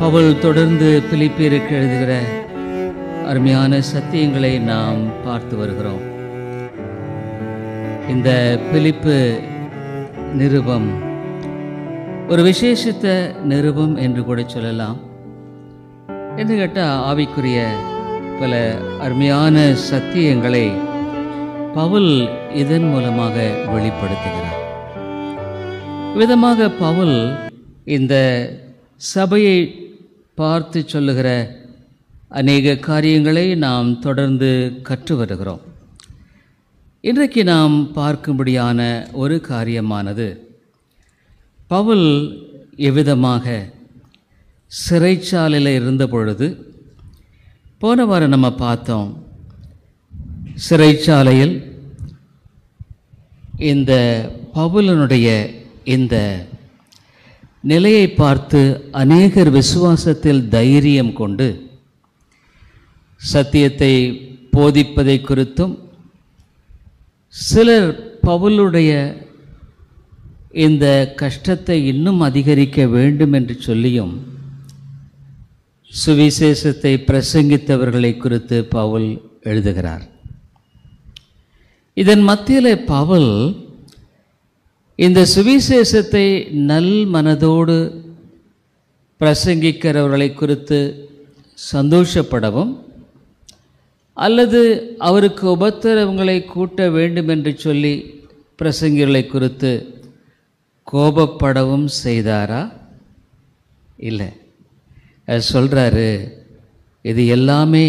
பவுல் தொடர்ந்து பிலிப்பியருக்கு எழுதுகிற அருமையான சத்தியங்களை நாம் பார்த்து வருகிறோம். இந்த பிலிப்பு நிருபம் ஒரு விசேஷித்த நிருபம் என்று கூட சொல்லலாம். என்று கேட்டால் ஆவிக்குரிய பல அருமையான சத்தியங்களை பவுல் இதன் மூலமாக வெளிப்படுத்துகிறார். விதமாக பவுல் இந்த சபையை பார்த்து சொல்லுகிற அநேக காரியங்களை நாம் தொடர்ந்து கற்று வருகிறோம். இன்றைக்கு நாம் பார்க்கும்படியான ஒரு காரியமானது பவுல் எவ்விதமாக சிறைச்சாலையில் இருந்த பொழுது, போன வாரம் நம்ம பார்த்தோம், சிறைச்சாலையில் இந்த பவுலனுடைய இந்த நிலையை பார்த்து அநேகர் விசுவாசத்தில் தைரியம் கொண்டு சத்தியத்தை போதிப்பதை குறித்தும், சிலர் பவுலுடைய இந்த கஷ்டத்தை இன்னும் அதிகரிக்க வேண்டும் என்று சொல்லியும் சுவிசேஷத்தை பிரசங்கித்தவர்களை குறித்து பவுல் எழுதுகிறார். இதன் மத்தியில் பவுல் இந்த சுவிசேஷத்தை நல் மனதோடு பிரசங்கிக்கிறவர்களை குறித்து சந்தோஷப்படவும், அல்லது அவருக்கு உபத்திரவங்களை கூட்ட வேண்டும் என்று சொல்லி பிரசங்கிகளை குறித்து கோபப்படவும் செய்தாரா? இல்லை. சொல்கிறாரு, இது எல்லாமே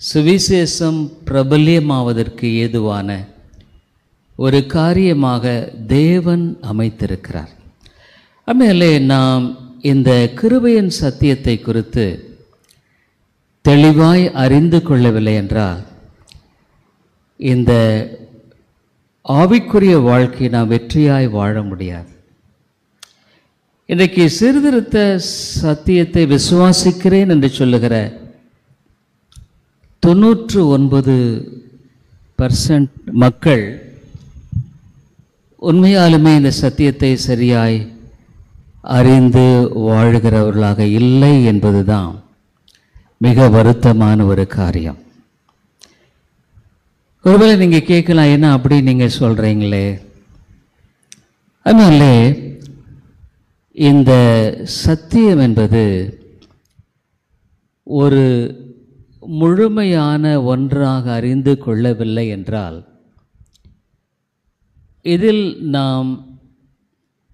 சுவிசேஷம் பிரபல்யமாவதற்கு ஏதுவான ஒரு காரியமாக தேவன் அமைத்திருக்கிறார். ஆಮೇಲೆ நாம் இந்த கிருபையின் சத்தியத்தை குறித்து தெளிவாய் அறிந்து கொள்ளவில்லை என்றால் இந்த ஆவிக்குரிய வாழ்க்கை நாம் வெற்றியாய் வாழ முடியாது. இன்றைக்கு சீர்திருத்த சத்தியத்தை விசுவாசிக்கிறேன் என்று சொல்லுகிற 99% மக்கள் உண்மையாலுமே இந்த சத்தியத்தை சரியாய் அறிந்து வாழ்கிறவர்களாக இல்லை என்பதுதான் மிக வருத்தமான ஒரு காரியம். ஒருவேளை நீங்கள் கேட்கலாம், என்ன அப்படி நீங்கள் சொல்கிறீங்களே? அதனால இந்த சத்தியம் என்பது ஒரு முழுமையான ஒன்றாக அறிந்து கொள்ளவில்லை என்றால் இதில் நாம்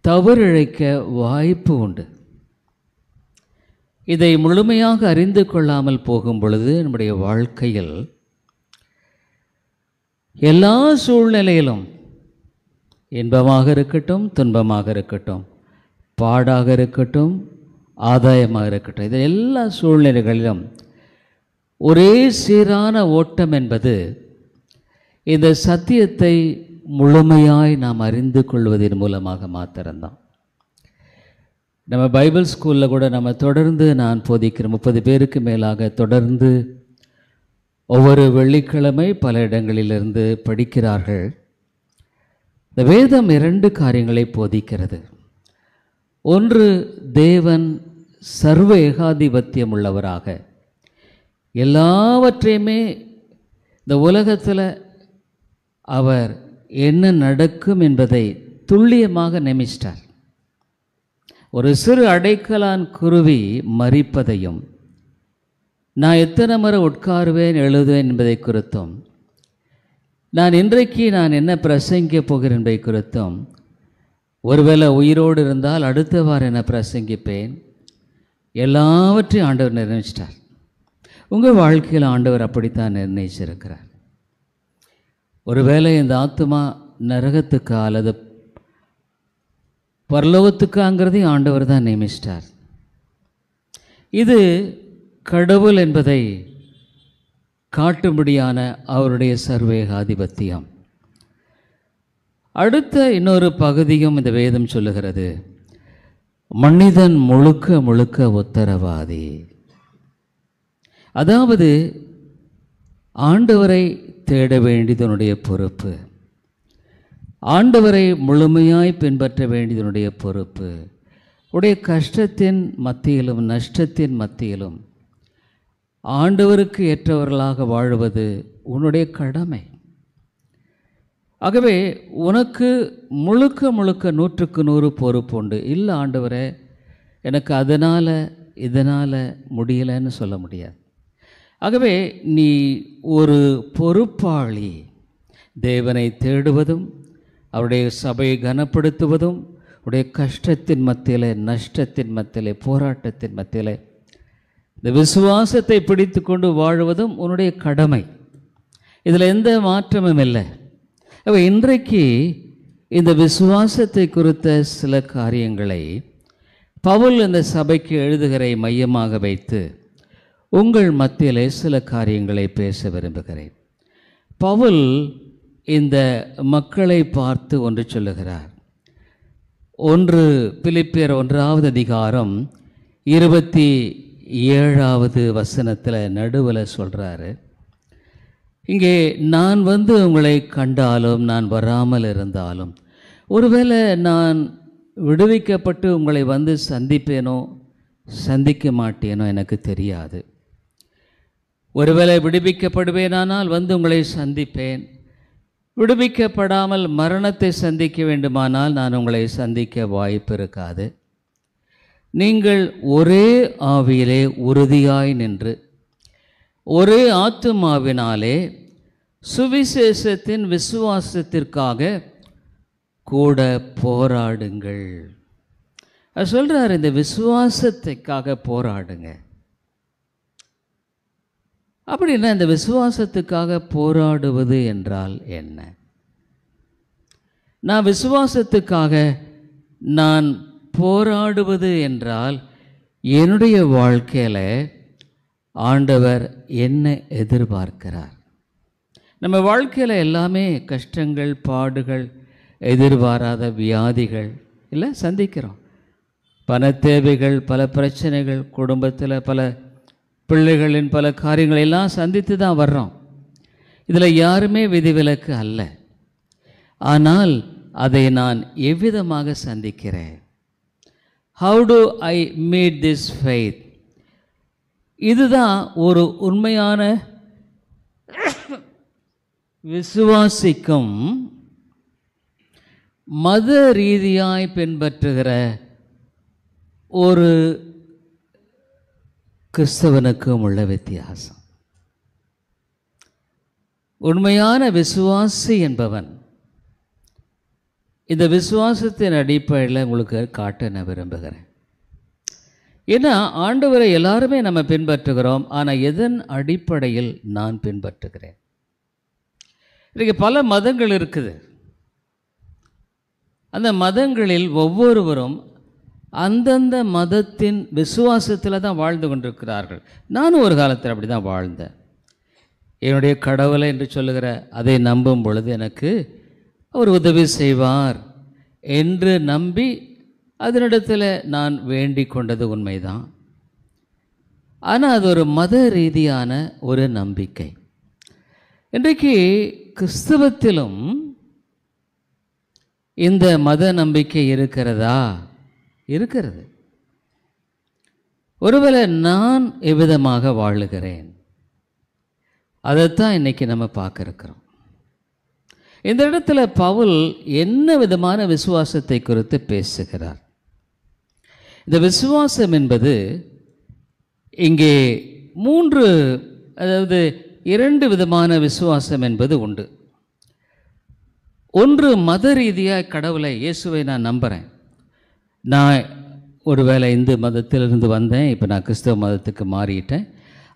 தவறிழைக்க வாய்ப்பு உண்டு. இதை முழுமையாக அறிந்து கொள்ளாமல் போகும் பொழுது நம்முடைய வாழ்க்கையில் எல்லா சூழ்நிலையிலும், இன்பமாக இருக்கட்டும், துன்பமாக இருக்கட்டும், பாடாக இருக்கட்டும், ஆதாயமாக இருக்கட்டும், இது எல்லா சூழ்நிலைகளிலும் ஒரே சீரான ஓட்டம் என்பது இந்த சத்தியத்தை முழுமையாய் நாம் அறிந்து கொள்வதன் மூலமாக மாத்திரம்தான். நம்ம பைபிள் ஸ்கூலில் கூட நம்ம தொடர்ந்து நான் போதிக்கிற 30 பேருக்கு மேலாக தொடர்ந்து ஒவ்வொரு வெள்ளிக்கிழமை பல இடங்களிலிருந்து படிக்கிறார்கள். இந்த வேதம் 2 காரியங்களை போதிக்கிறது. ஒன்று, தேவன் சர்வ ஏகாதிபத்தியம் உள்ளவராக எல்லாவற்றையுமே இந்த உலகத்தில் அவர் என்ன நடக்கும் என்பதை துல்லியமாக நியமிச்சிட்டார். ஒரு சிறு அடைக்கலான் குருவி மரிப்பதையும், நான் எத்தனை முறை உட்காருவேன் எழுதுவேன் என்பதை குறித்தும், நான் இன்றைக்கு என்ன பிரசங்கிக்க போகிறேன் என்பதை குறித்தும், ஒருவேளை உயிரோடு இருந்தால் அடுத்த வாரம் என்ன பிரசங்கிப்பேன், எல்லாவற்றையும் ஆண்டவர் நிர்ணயிச்சிட்டார். உங்கள் வாழ்க்கையில் ஆண்டவர் அப்படித்தான் நிர்ணயிச்சிருக்கிறார். ஒருவேளை இந்த ஆத்மா நரகத்துக்கா அல்லது பரலோகத்துக்காங்கிறதையும் ஆண்டவர் தான் நியமிச்சிட்டார். இது கடவுள் என்பதை காட்டும்படியான அவருடைய சர்வேகாதிபத்தியம். அடுத்த இன்னொரு பகுதியும் இந்த வேதம் சொல்லுகிறது, மனிதன் முழுக்க முழுக்க உத்தரவாதி. அதாவது ஆண்டவரை தேட வேண்டியதனுடைய பொறுப்பு, ஆண்டவரை முழுமையாய் பின்பற்ற வேண்டியதனுடைய பொறுப்பு, உடைய கஷ்டத்தின் மத்தியிலும் நஷ்டத்தின் மத்தியிலும் ஆண்டவருக்கு ஏற்றவர்களாக வாழ்வது உன்னுடைய கடமை. ஆகவே உனக்கு முழுக்க முழுக்க 100க்கு 100 பொறுப்பு உண்டு. இல்லை ஆண்டவரே, எனக்கு அதனால் இதனால் முடியலைன்னு சொல்ல முடியாது. ஆகவே நீ ஒரு பொறுப்பாளி. தேவனை தேடுவதும் அவருடைய சபையை கனப்படுத்துவதும் உடைய கஷ்டத்தின் மத்தியில், நஷ்டத்தின் மத்தியில், போராட்டத்தின் மத்தியில் இந்த விசுவாசத்தை பிடித்து கொண்டு வாழ்வதும் உன்னுடைய கடமை. இதில் எந்த மாற்றமும் இல்லை. அப்போ இன்றைக்கு இந்த விசுவாசத்தை குறித்த சில காரியங்களை பவுல் இந்த சபைக்கு எழுதுகிறை மையமாக வைத்து உங்கள் மத்தியிலே சில காரியங்களை பேச விரும்புகிறேன். பவுல் இந்த மக்களை பார்த்து ஒன்று சொல்லுகிறார். 1 பிலிப்பியர் 1வது அதிகாரம் 27வது வசனத்தில் நடுவில் சொல்கிறாரு, இங்கே நான் வந்து உங்களை கண்டாலும் நான் வராமல் இருந்தாலும், ஒருவேளை நான் விடுவிக்கப்பட்டு உங்களை வந்து சந்திப்பேனோ சந்திக்க மாட்டேனோ எனக்கு தெரியாது. ஒருவேளை விடுவிக்கப்படுவேனானால் வந்து உங்களை சந்திப்பேன். விடுவிக்கப்படாமல் மரணத்தை சந்திக்க வேண்டுமானால் நான் உங்களை சந்திக்க வாய்ப்பு இருக்காது. நீங்கள் ஒரே ஆவியிலே உறுதியாய் நின்று ஒரே ஆத்துமாவினாலே சுவிசேஷத்தின் விசுவாசத்திற்காக கூட போராடுங்கள். அது சொல்கிறார், இந்த விசுவாசத்துக்காக போராடுங்க. அப்படின்னா இந்த விசுவாசத்துக்காக போராடுவது என்றால் என்ன? நான் விசுவாசத்துக்காக நான் போராடுவது என்றால் என்னுடைய வாழ்க்கையில் ஆண்டவர் என்ன எதிர்பார்க்கிறார்? நம்ம வாழ்க்கையில் எல்லாமே கஷ்டங்கள், பாடுகள், எதிர்பாராத வியாதிகள் இல்லை சந்திக்கிறோம். பல தேவைகள், பல பிரச்சனைகள், குடும்பத்தில் பல பிள்ளைகளின் பல காரியங்கள் எல்லாம் சந்தித்து தான் வர்றோம். இதில் யாருமே விதிவிலக்கு அல்ல. ஆனால் அதை நான் எவ்விதமாக சந்திக்கிறேன்? How to I meet this faith? இதுதான் ஒரு உண்மையான விசுவாசிக்கும் மத ரீதியாய் பின்பற்றுகிற ஒரு கிறிஸ்தவனுக்கும் உள்ள வித்தியாசம். உண்மையான விசுவாசி என்பவன் இந்த விசுவாசத்தின் அடிப்படையில் உங்களுக்கு காட்ட நான் விரும்புகிறேன். ஏன்னா ஆண்டவரை எல்லாருமே நம்ம பின்பற்றுகிறோம். ஆனால் எதன் அடிப்படையில் நான் பின்பற்றுகிறேன்? இன்றைக்கு பல மதங்கள் இருக்குது. அந்த மதங்களில் ஒவ்வொருவரும் அந்தந்த மதத்தின் விசுவாசத்தில் தான் வாழ்ந்து கொண்டிருக்கிறார்கள். நானும் ஒரு காலத்தில் அப்படி தான் வாழ்ந்தேன். என்னுடைய கடவுளை என்று சொல்லுகிற அதை நம்பும் பொழுது எனக்கு அவர் உதவி செய்வார் என்று நம்பி அதனிடத்தில் நான் வேண்டிக் கொண்டது உண்மைதான். ஆனால் அது ஒரு மத ரீதியான ஒரு நம்பிக்கை. இன்றைக்கு கிறிஸ்தவத்திலும் இந்த மத நம்பிக்கை இருக்கிறதா? இருக்கிறது. ஒருவேளை நான் எவ்விதமாக வாழுகிறேன், அதைத்தான் இன்னைக்கு நம்ம பார்க்க இருக்கிறோம். இந்த இடத்துல பவுல் என்ன விதமான விசுவாசத்தை குறித்து பேசுகிறார்? இந்த விசுவாசம் என்பது இங்கே 2 விதமான விசுவாசம் என்பது உண்டு. ஒன்று மத ரீதியாக கடவுளை, இயேசுவை நான் நம்புகிறேன். நான் ஒருவேளை இந்து மதத்திலிருந்து வந்தேன், இப்போ நான் கிறிஸ்தவ மதத்துக்கு மாறிட்டேன்.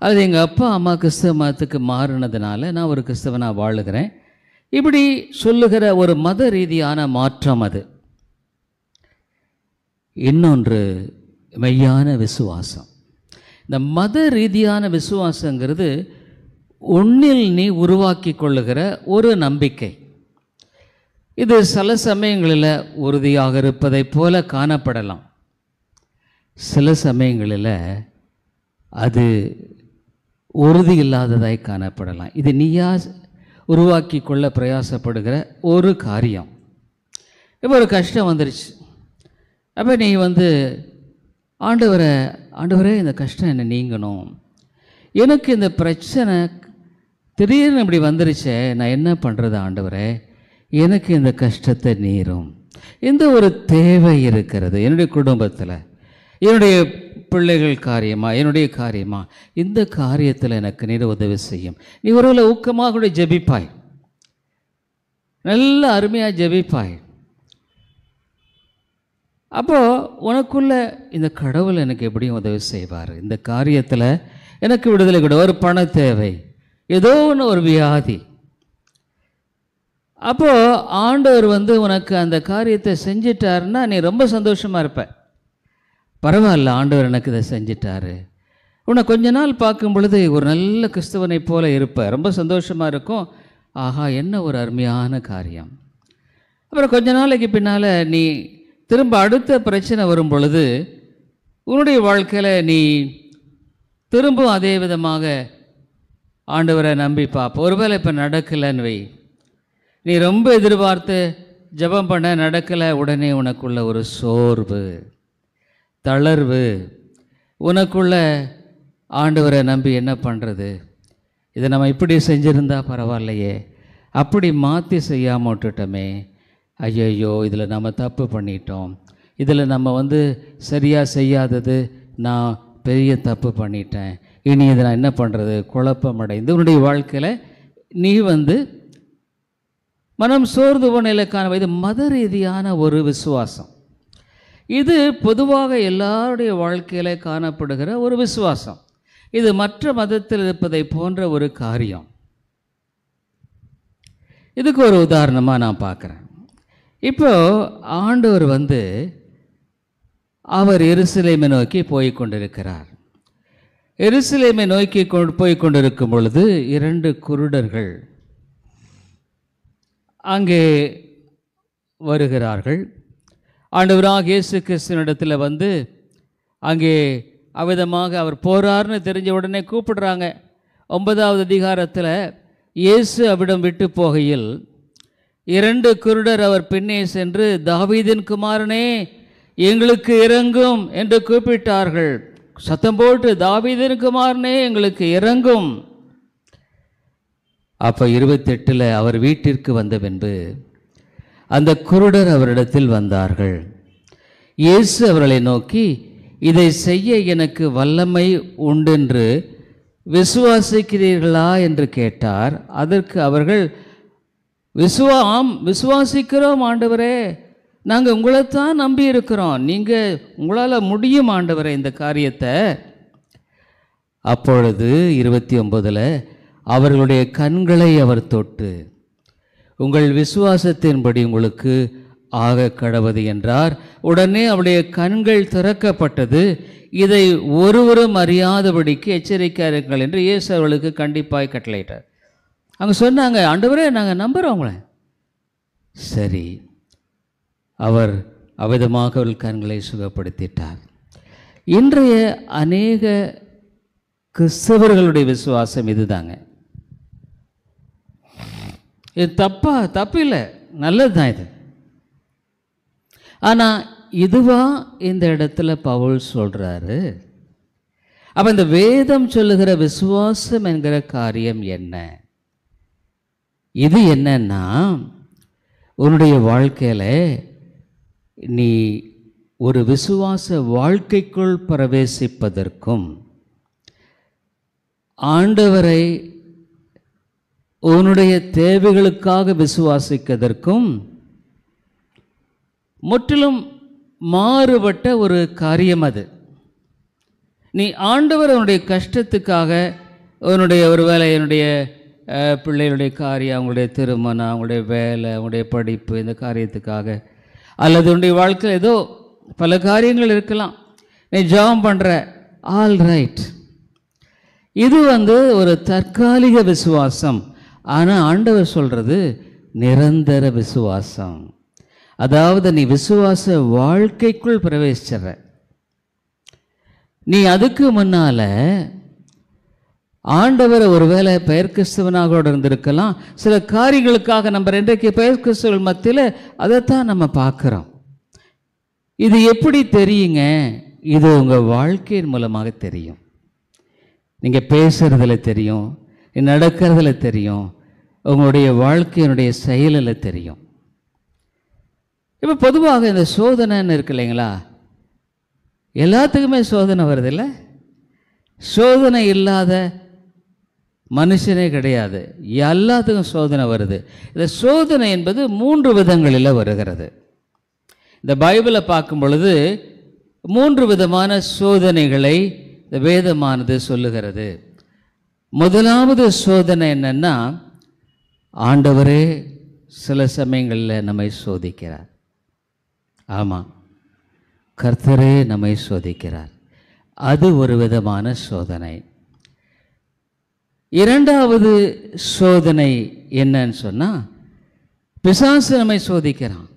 அது எங்கள் அப்பா அம்மா கிறிஸ்தவ மதத்துக்கு மாறினதுனால நான் ஒரு கிறிஸ்தவனாக வாழுகிறேன். இப்படி சொல்லுகிற ஒரு மத ரீதியான மாற்றம் அது. இன்னொன்று மெய்யான விசுவாசம். இந்த மத ரீதியான விசுவாசங்கிறது உன்னில் நீ உருவாக்கி கொள்ளுகிற ஒரு நம்பிக்கை. இது சில சமயங்களில் உறுதியாக இருப்பதைப் போல காணப்படலாம், சில சமயங்களில் அது உறுதி இல்லாததாய் காணப்படலாம். இது நீயா உருவாக்கி கொள்ள பிரயாசப்படுகிற ஒரு காரியம். இப்போ ஒரு கஷ்டம் வந்துருச்சு, அப்போ நீ வந்து ஆண்டவரே இந்த கஷ்டம் என்ன நீங்கணும், எனக்கு இந்த பிரச்சனை திடீர்னு இப்படி வந்துருச்சே, நான் என்ன பண்ணுறது ஆண்டவரே, எனக்கு இந்த கஷ்டத்தை நீரும். இந்த ஒரு தேவை இருக்கிறது என்னுடைய குடும்பத்தில், என்னுடைய பிள்ளைகள் காரியமாக, என்னுடைய காரியமாக, இந்த காரியத்தில் எனக்கு நீர் உதவி செய்யும். நீ ஒருவேளை ஊக்கமாக கூட ஜெபிப்பாய், நல்ல அருமையாக ஜெபிப்பாய். அப்போது உனக்குள்ள இந்த கடவுள் எனக்கு எப்படியும் உதவி செய்வார், இந்த காரியத்தில் எனக்கு விடுதலை கூட, ஒரு பண தேவை, ஏதோ ஒன்று, ஒரு வியாதி. அப்போது ஆண்டவர் வந்து உனக்கு அந்த காரியத்தை செஞ்சிட்டாருன்னா நீ ரொம்ப சந்தோஷமாக இருப்ப. பரவாயில்ல, ஆண்டவர் எனக்கு இதை செஞ்சிட்டாரு. உன்னை கொஞ்ச நாள் பார்க்கும் பொழுது ஒரு நல்ல கிறிஸ்தவனை போல இருப்ப, ரொம்ப சந்தோஷமாக இருக்கும். ஆஹா, என்ன ஒரு அருமையான காரியம். அப்புறம் கொஞ்ச நாளைக்கு பின்னால் நீ திரும்ப அடுத்த பிரச்சனை வரும் பொழுது உன்னுடைய வாழ்க்கையில் நீ திரும்ப அதே விதமாக ஆண்டவரை நம்பி பார்ப்ப. ஒருவேளை இப்போ நடக்கலைன்னு வை, நீ ரொம்ப எதிர்பார்த்து ஜெபம் பண்ண நடக்கலை, உடனே உனக்குள்ள ஒரு சோர்வு, தளர்வு, உனக்குள்ள ஆண்டவரை நம்பி என்ன பண்ணுறது, இதை நம்ம இப்படி செஞ்சுருந்தா பரவாயில்லையே, அப்படி மாற்றி செய்யாமல் விட்டுட்டோமே, ஐயையோ இதில் நம்ம தப்பு பண்ணிட்டோம், இதில் நம்ம வந்து சரியாக செய்யாதது, நான் பெரிய தப்பு பண்ணிட்டேன், இனி இதை நான் என்ன பண்ணுறது, குழப்பம் அடைந்து உன்னுடைய வாழ்க்கையில் நீ வந்து மனம் சோர்ந்து போன இது மத ரீதியான ஒரு விசுவாசம். இது பொதுவாக எல்லாருடைய வாழ்க்கையில் காணப்படுகிற ஒரு விசுவாசம். இது மற்ற மதத்தில் இருப்பதை போன்ற ஒரு காரியம். இதுக்கு ஒரு உதாரணமாக நான் பார்க்குறேன். இப்போ ஆண்டவர் வந்து அவர் எருசலேமை நோக்கி போய்கொண்டிருக்கிறார். எருசலேமை நோக்கி போய்கொண்டிருக்கும் பொழுது 2 குருடர்கள் அங்கே வருகிறார்கள். ஆண்டவராக இயேசு கிறிஸ்துவினிடத்தில் வந்து அங்கே அவ்விதமாக அவர் போறார்னு தெரிஞ்ச உடனே கூப்பிடுறாங்க. 9வது அதிகாரத்தில் இயேசு அவ்விடம் விட்டு போகையில் 2 குருடர் அவர் பின்னே சென்று, தாவீதின் குமாரனே எங்களுக்கு இறங்கும் என்று கூப்பிட்டார்கள். சத்தம் போட்டு, தாவீதின் குமாரனே எங்களுக்கு இறங்கும். அப்போ 28 அவர் வீட்டிற்கு வந்த பின்பு அந்த குருடர் அவரிடத்தில் வந்தார்கள். இயேசு அவர்களை நோக்கி, இதை செய்ய எனக்கு வல்லமை உண்டென்று விசுவாசிக்கிறீர்களா என்று கேட்டார். அதற்கு அவர்கள், விசுவாசிக்கிறோம் ஆண்டவரே, நாங்கள் உங்களைத்தான் நம்பி இருக்கிறோம், நீங்கள் உங்களால் முடியும் ஆண்டவரே இந்த காரியத்தை. அப்பொழுது 29 அவர்களுடைய கண்களை அவர் தொட்டு, உங்கள் விசுவாசத்தின்படி உங்களுக்கு ஆக கடவது என்றார். உடனே அவருடைய கண்கள் திறக்கப்பட்டது. இதை ஒருவரும் அறியாதபடிக்கு எச்சரிக்கையாயிருங்கள் என்று இயேசு அவர்களுக்கு கண்டிப்பாய் கட்டளையிட்டார். அவங்க சொன்னாங்க, ஆண்டவரே நாங்கள் நம்புகிறோம் உங்களை. சரி, அவர் அவ்விதமாக அவர்கள் கண்களை சுகப்படுத்திட்டார். இன்றைய அநேக கிறிஸ்தவர்களுடைய விசுவாசம் இதுதாங்க. இது தப்பு இல்லை, நல்லது தான் இது. ஆனால் இதுவா இந்த இடத்துல பவுல் சொல்கிறாரு. அப்போ இந்த வேதம் சொல்லுகிற விசுவாசம் என்கிற காரியம் என்ன? இது என்னன்னா, உன்னுடைய வாழ்க்கையில் நீ ஒரு விசுவாச வாழ்க்கைக்குள் பிரவேசிப்பதற்கும் ஆண்டவரை உன்னுடைய தேவைகளுக்காக விசுவாசிப்பதற்கும் முற்றிலும் மாறுபட்ட ஒரு காரியம் அது. நீ ஆண்டவர் உன்னுடைய கஷ்டத்துக்காக, உன்னுடைய ஒரு வேலை, என்னுடைய பிள்ளைகளுடைய காரியம், அவங்களுடைய திருமணம், அவங்களுடைய வேலை, அவங்களுடைய படிப்பு, இந்த காரியத்துக்காக, அல்லது உன்னுடைய வாழ்க்கையில் ஏதோ பல காரியங்கள் இருக்கலாம், நீ ஜெபம் பண்ணுற, ஆல் ரைட், இது ஒரு தற்காலிக விசுவாசம். ஆனால் ஆண்டவர் சொல்கிறது நிரந்தர விசுவாசம். அதாவது நீ விசுவாச வாழ்க்கைக்குள் பிரவேசிச்சிடுற. நீ அதுக்கு முன்னால் ஆண்டவரை ஒருவேளை பெயர் கிறிஸ்தவனாக இருந்திருக்கலாம். சில காரியங்களுக்காக நம்ம இன்றைக்கு பெயர் கிறிஸ்தவர்கள் மத்தியில் அதைத்தான் நம்ம பார்க்குறோம். இது எப்படி தெரியுங்க? இது உங்கள் வாழ்க்கையின் மூலமாக தெரியும். நீங்கள் பேசுகிறதுல தெரியும், நடக்கிறதுல தெரியும், உங்களுடைய வாழ்க்கையினுடைய செயலில் தெரியும். இப்போ பொதுவாக இந்த சோதனைன்னு இருக்கு இல்லைங்களா, எல்லாத்துக்குமே சோதனை வருது இல்லை? சோதனை இல்லாத மனுஷனே கிடையாது. எல்லாத்துக்கும் சோதனை வருது. இந்த சோதனை என்பது 3 விதங்களில் வருகிறது. இந்த பைபிளை பார்க்கும் பொழுது 3 விதமான சோதனைகளை இந்த வேதமானது சொல்லுகிறது. முதலாவது சோதனை என்னன்னா, ஆண்டவரே சில சமயங்களில் நம்மை சோதிக்கிறார். ஆமாம், கர்த்தரே நம்மை சோதிக்கிறார். அது ஒரு விதமான சோதனை. இரண்டாவது சோதனை என்னன்னு சொன்னால், பிசாசு நம்மை சோதிக்கிறான்.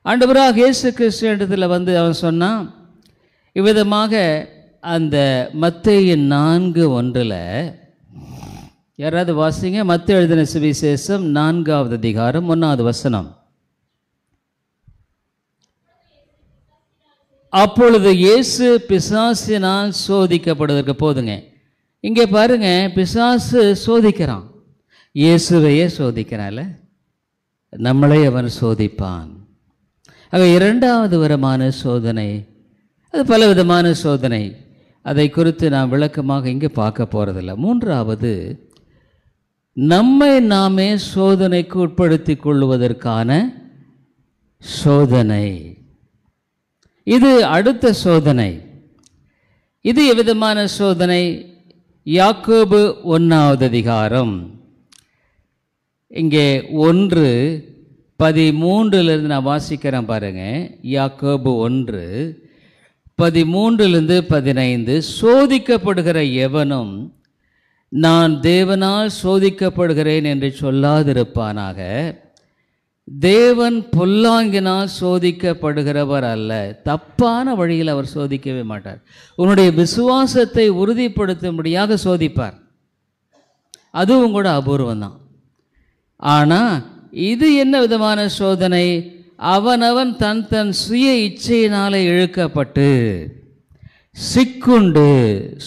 ஆண்டவராக இயேசு கிறிஸ்து இடத்துல வந்து அவன் சொன்னான் இவ்விதமாக, அந்த மத்தேயு 4:1 யாராவது வாசிங்க. மத்தேயு எழுதின சுவிசேஷம் 4வது அதிகாரம் 1வது வசனம். அப்பொழுது இயேசு பிசாசினால் சோதிக்கப்படுவதற்கு போதுங்க. இங்கே பாருங்க, பிசாசு சோதிக்கிறான், இயேசுவையே சோதிக்கிறான்ல, நம்மளை அவன் சோதிப்பான். ஆக இரண்டாவது விதமான சோதனை, அது பல விதமான சோதனை, அதை குறித்து நாம் விளக்கமாக இங்கே பார்க்க போகிறதில்ல. மூன்றாவது, நம்மை நாமே சோதனைக்கு உட்படுத்தி கொள்வதற்கான சோதனை. இது அடுத்த சோதனை. இது எவ்விதமான சோதனை? யாக்கோபு 1வது அதிகாரம் இங்கே 1:13 நான் வாசிக்கிறேன் பாருங்க. யாக்கோபு 1:13-15, சோதிக்கப்படுகிற எவனும் நான் தேவனால் சோதிக்கப்படுகிறேன் என்று சொல்லாதிருப்பானாக. தேவன் பொல்லாங்கினால் சோதிக்கப்படுகிறவர் அல்ல. தப்பான வழியில் அவர் சோதிக்கவே மாட்டார். உன்னுடைய விசுவாசத்தை உறுதிப்படுத்தும்படியாக சோதிப்பார். அதுவும் கூட அபூர்வம்தான். ஆனால் இது என்ன விதமான சோதனை? அவனவன் தன் தன் சுய இச்சையினாலே இழுக்கப்பட்டு சிக்குண்டு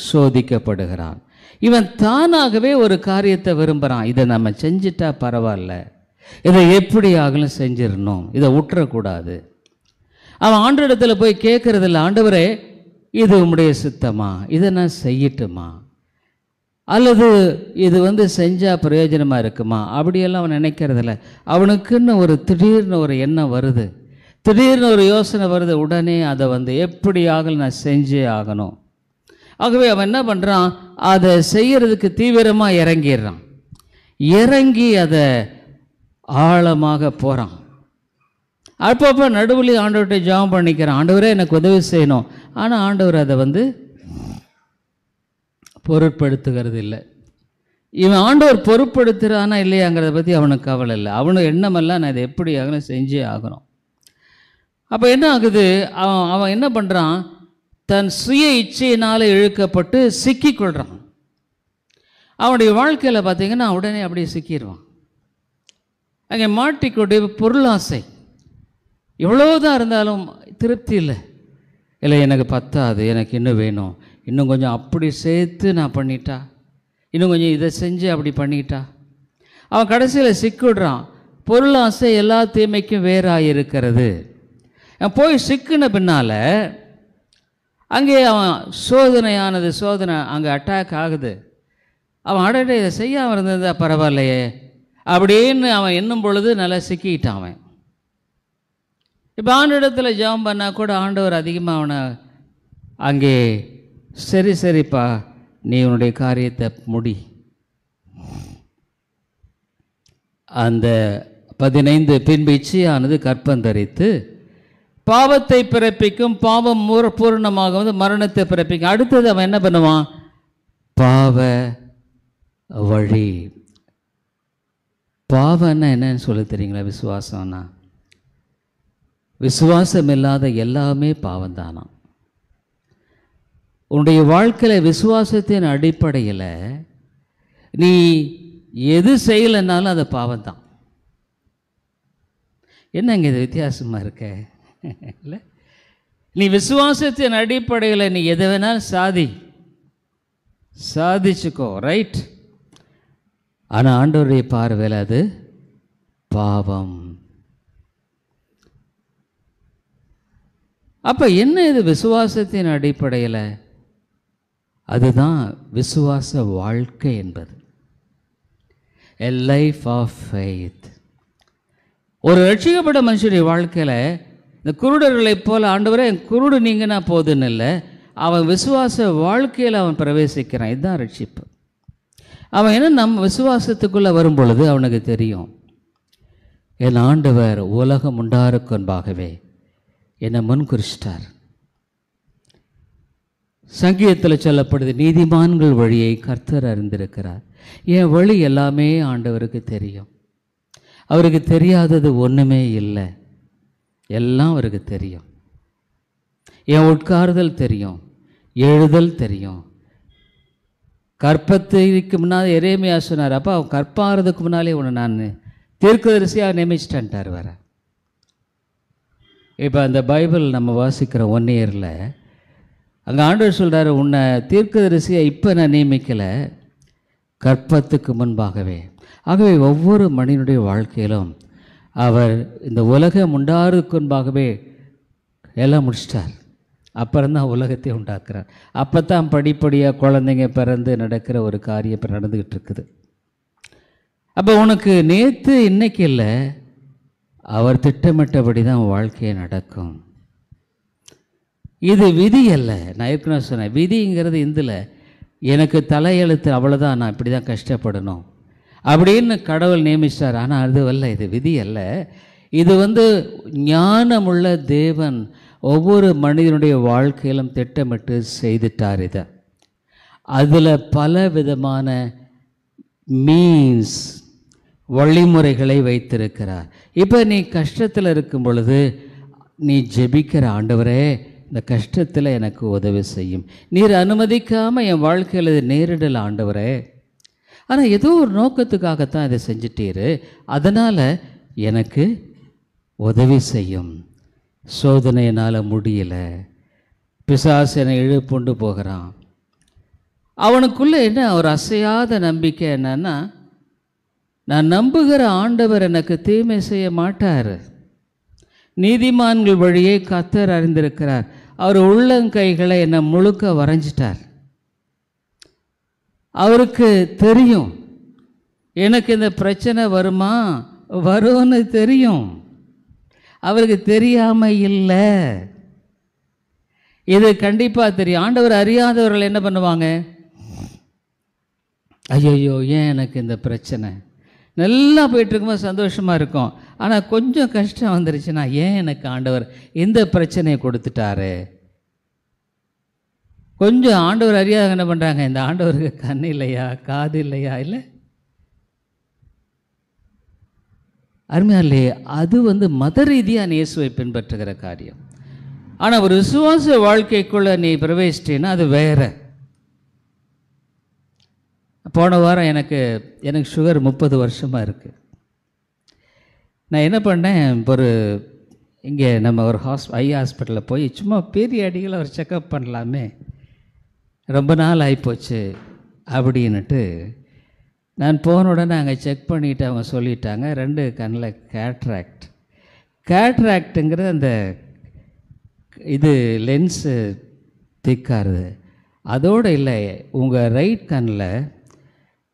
சோதிக்கப்படுகிறான். இவன் தானாகவே ஒரு காரியத்தை விரும்புகிறான். இதை நம்ம செஞ்சிட்டா பரவாயில்ல, இதை எப்படி ஆகலும் செஞ்சிடணும், இதை விட்டுறக்கூடாது. அவன் ஆண்டவரிடத்தில் போய் கேட்கறதில்ல, ஆண்டவரே இது உம்முடைய சித்தமா, இதை நான் செய்யட்டுமா, அல்லது இது செஞ்சால் பிரயோஜனமாக இருக்குமா, அப்படியெல்லாம் அவன் நினைக்கிறதில்ல. அவனுக்குன்னு ஒரு திடீர்னு ஒரு எண்ணம் வருது, திடீர்னு ஒரு யோசனை வருது, உடனே அதை எப்படி ஆகலும் நான் செஞ்சே ஆகணும். ஆகவே அவன் என்ன பண்ணுறான்? அதை செய்கிறதுக்கு தீவிரமாக இறங்கிடுறான். இறங்கி அதை ஆழமாக போகிறான். அப்பப்போ நடுவில் ஆண்டவர்கிட்ட ஜெபம் பண்ணிக்கிறான், ஆண்டவரே எனக்கு உதவி செய்யணும். ஆனால் ஆண்டவர் அதை பொருட்படுத்துகிறது இல்லை. இவன் ஆண்டவர் பொருட்படுத்துகிறானா இல்லையாங்கிறத பற்றி அவனுக்கு கவலை இல்லை. அவனுக்கு எண்ணமெல்லாம் நான் இதை எப்படி ஆகணும், செஞ்சே ஆகணும். அப்போ என்ன ஆகுது? அவன் என்ன பண்ணுறான்? தன் சுய இச்சையினால் இழுக்கப்பட்டு சிக்கிக்கொள்கிறான். அவனுடைய வாழ்க்கையில் பார்த்திங்கன்னா உடனே அப்படியே சிக்கிடுவான். அங்கே மாட்டிக்கொண்டு பொருளாசை எவ்வளோதான் இருந்தாலும் திருப்தி இல்லை. எனக்கு பத்தாது, எனக்கு இன்னும் வேணும், இன்னும் கொஞ்சம் அப்படி சேர்த்து நான் பண்ணிட்டா, இன்னும் கொஞ்சம் இதை செஞ்சு அப்படி பண்ணிட்டா. அவன் கடைசியில் சிக்கிடுறான். பொருளாசை எல்லா தீமைக்கும் வேறாக இருக்கிறது. போய் சிக்கின பின்னால் அங்கே அவன் சோதனை அங்கே அட்டாக் ஆகுது. அவன் அடடே இதை செய்யாமல் இருந்ததா பரவாயில்லையே அப்படின்னு அவன் எண்ணும் பொழுது நல்லா சிக்கிட்டான் அவன். இப்போ ஆண்டவரிடத்தில் ஜெபம் பண்ணால் கூட ஆண்டவர் அதிகமாக அவனை அங்கே சரிப்பா நீ உன்னுடைய காரியத்தை முடி. அந்த 15 பின்பு இச்சையானது கற்பந்தரித்து பாவத்தை பிறப்பிக்கும், பாவம் பூரணமாக மரணத்தை பிறப்பிக்கும். அடுத்தது அவன் என்ன பண்ணுவான்? பாவ வழி. பாவம்னா என்னன்னு சொல்ல தெரியுங்களா? விசுவாசம்னா, விசுவாசம் இல்லாத எல்லாமே பாவம்தானா. உன்னுடைய வாழ்க்கையில் விசுவாசத்தின் அடிப்படையில் நீ எது செய்யலைன்னாலும் அது பாவம்தான். என்னங்க இது வித்தியாசமாக இருக்க இல்லை? நீ விசுவாசத்தின் அடிப்படையில் நீ எதை வேணாலும் சாதிச்சுக்கோ, ரைட். ஆனால் ஆண்டவருடைய பார்வையில் அது பாவம். அப்போ என்ன இது விசுவாசத்தின் அடிப்படையில்? அதுதான் விசுவாச வாழ்க்கை என்பது. A life of faith. ஒரு ரட்சிக்கப்பட்ட மனுஷனுடைய வாழ்க்கையில் இந்த குருடர்களைப் போல ஆண்டவரே என் குருடு நீங்கினா போதுன்னு இல்லை, அவன் விசுவாச வாழ்க்கையில் அவன் பிரவேசிக்கிறான். இதுதான் ரட்சிப்பு. அவன் என்ன நம்ம விசுவாசத்துக்குள்ளே வரும் பொழுது அவனுக்கு தெரியும், என் ஆண்டவர் உலகம் உண்டாருக்கு முன்பாகவே என்னை முன்குறிச்சிட்டார். சங்கீதத்தில் சொல்லப்படுது, நீதிமான்கள் வழியை கர்த்தர் அறிந்திருக்கிறார். என் வழி எல்லாமே ஆண்டவருக்கு தெரியும். அவருக்கு தெரியாதது ஒன்றுமே இல்லை, எல்லாம் அவருக்கு தெரியும். என் உட்காருதல் தெரியும், எழுதல் தெரியும். கற்பத்துக்கு முன்னால் எரேமியா சொன்னார், அப்போ அவன் கற்பாகிறதுக்கு முன்னாலே உன்னை நான் தீர்க்கதரிசியாக நியமிச்சிட்டேன்ட்டார். வர இப்போ அந்த பைபிள் நம்ம வாசிக்கிற 1 இயரில் அங்கே ஆண்டவர் சொல்கிறார், உன்னை தீர்க்கதரிசியை இப்போ நான் நியமிக்கலை, கற்பத்துக்கு முன்பாகவே. ஆகவே ஒவ்வொரு மனிதனுடைய வாழ்க்கையிலும் அவர் இந்த உலகம் உண்டாருக்கு முன்பாகவே எல்லாம் முடிச்சிட்டார். அப்புறம்தான் உலகத்தை உண்டாக்குறார். அப்போ தான் படிப்படியாக குழந்தைங்க பிறந்து நடக்கிற ஒரு காரியம் இப்போ நடந்துக்கிட்டு இருக்குது. அப்போ உனக்கு நேற்று இன்னைக்கு இல்லை, அவர் திட்டமிட்டபடி தான் வாழ்க்கையை நடக்கும். இது விதி அல்ல. நான் ஏற்கனவே சொன்னேன், விதிங்கிறது இதில் எனக்கு தலையெழுத்து, அவ்வளோதான், நான் இப்படி தான் கஷ்டப்படணும் அப்படின்னு கடவுள் நியமிச்சார். ஆனால் அது அல்ல, இது விதி அல்ல. இது ஞானமுள்ள தேவன் ஒவ்வொரு மனிதனுடைய வாழ்க்கையிலும் திட்டமிட்டு செய்துட்டார். இதை அதில் பல விதமான மீன்ஸ், வழிமுறைகளை வைத்திருக்கிறார். இப்போ நீ கஷ்டத்தில் இருக்கும் பொழுது நீ ஜெபிக்கிற, ஆண்டவரே இந்த கஷ்டத்தில் எனக்கு உதவி செய்யும், நீர் அனுமதிக்காமல் என் வாழ்க்கையில் இது நேரிடல் ஆண்டவரே, ஆனால் ஏதோ ஒரு நோக்கத்துக்காகத்தான் இதை செஞ்சிட்டீரு, அதனால் எனக்கு உதவி செய்யும். சோதனையினால் முடியலை, பிசாசு என்னை இழுப்புண்டு போகிறான். அவனுக்குள்ளே என்ன ஒரு அசையாத நம்பிக்கை என்னன்னா, நான் நம்புகிற ஆண்டவர் எனக்கு தீமை செய்ய மாட்டார். நீதிமான்கள் வழியே கர்த்தர் அறிந்திருக்கிறார். அவர் உள்ளங்கைகளை என்னை முழுக்க வரைஞ்சிட்டார். அவருக்கு தெரியும் எனக்கு இந்த பிரச்சனை வருமா, வரும்னு தெரியும். அவருக்கு தெரியாமல் இல்லை, இது கண்டிப்பாக தெரியும். ஆண்டவர் அறியாதவர்கள் என்ன பண்ணுவாங்க, ஐயோ ஏன் எனக்கு இந்த பிரச்சனை, நல்லா போயிட்டுருக்கும்போது சந்தோஷமாக இருக்கும், ஆனால் கொஞ்சம் கஷ்டம் வந்துருச்சுன்னா ஏன் எனக்கு ஆண்டவர் இந்த பிரச்சனையை கொடுத்துட்டாரு. கொஞ்சம் ஆண்டவர் அறியாத என்ன பண்ணுறாங்க, இந்த ஆண்டவருக்கு கண் இல்லையா, காது இல்லையா, இல்லை அருமையாலே. அது மத ரீதியாக இயேசுவை பின்பற்றுகிற காரியம். ஆனால் ஒரு விசுவாச வாழ்க்கைக்குள்ளே நீ பிரவேசிட்டேன்னா அது வேற. போன வாரம் எனக்கு சுகர் 30 வருஷமாக இருக்குது. நான் என்ன பண்ணேன், இங்கே நம்ம ஒரு ஐ ஹாஸ்பிட்டலில் போய் சும்மா பீரியாடிக்கலாக ஒரு செக்கப் பண்ணலாமே, ரொம்ப நாள் ஆகிப்போச்சு அப்படின்னுட்டு நான் போன உடனே அங்கே செக் பண்ணிவிட்டு அவங்க சொல்லிட்டாங்க, 2 கண்ணில் கேட்ராக்டுங்கிறது அந்த இது லென்ஸு திக்காருது. அதோடு இல்லை, உங்கள் ரைட் கண்ணில்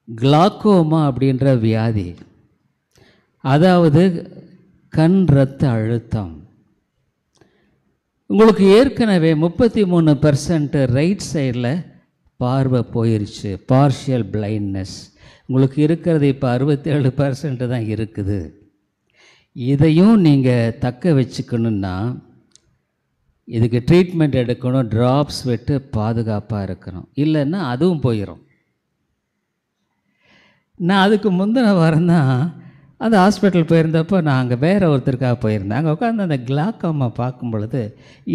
கிளாக்கோமா அப்படின்ற வியாதி, அதாவது கண் இரத்த அழுத்தம். உங்களுக்கு ஏற்கனவே 33% ரைட் சைடில் பார்வை போயிடுச்சு, பார்ஷியல் பிளைண்ட்னஸ். உங்களுக்கு இருக்கிறது இப்போ 67% தான் இருக்குது. இதையும் நீங்கள் தக்க வச்சுக்கணுன்னா இதுக்கு ட்ரீட்மெண்ட் எடுக்கணும், ட்ராப்ஸ் விட்டு பாதுகாப்பாக இருக்கணும், இல்லைன்னா அதுவும் போயிடும். நான் அதுக்கு முந்தின வாரம் தான் அந்த ஹாஸ்பிட்டல் போயிருந்தப்போ நான் அங்கே வேறு ஒருத்தருக்காக போயிருந்தேன். அங்கே உட்காந்து அந்த கிளாக்கோமா பார்க்கும் பொழுது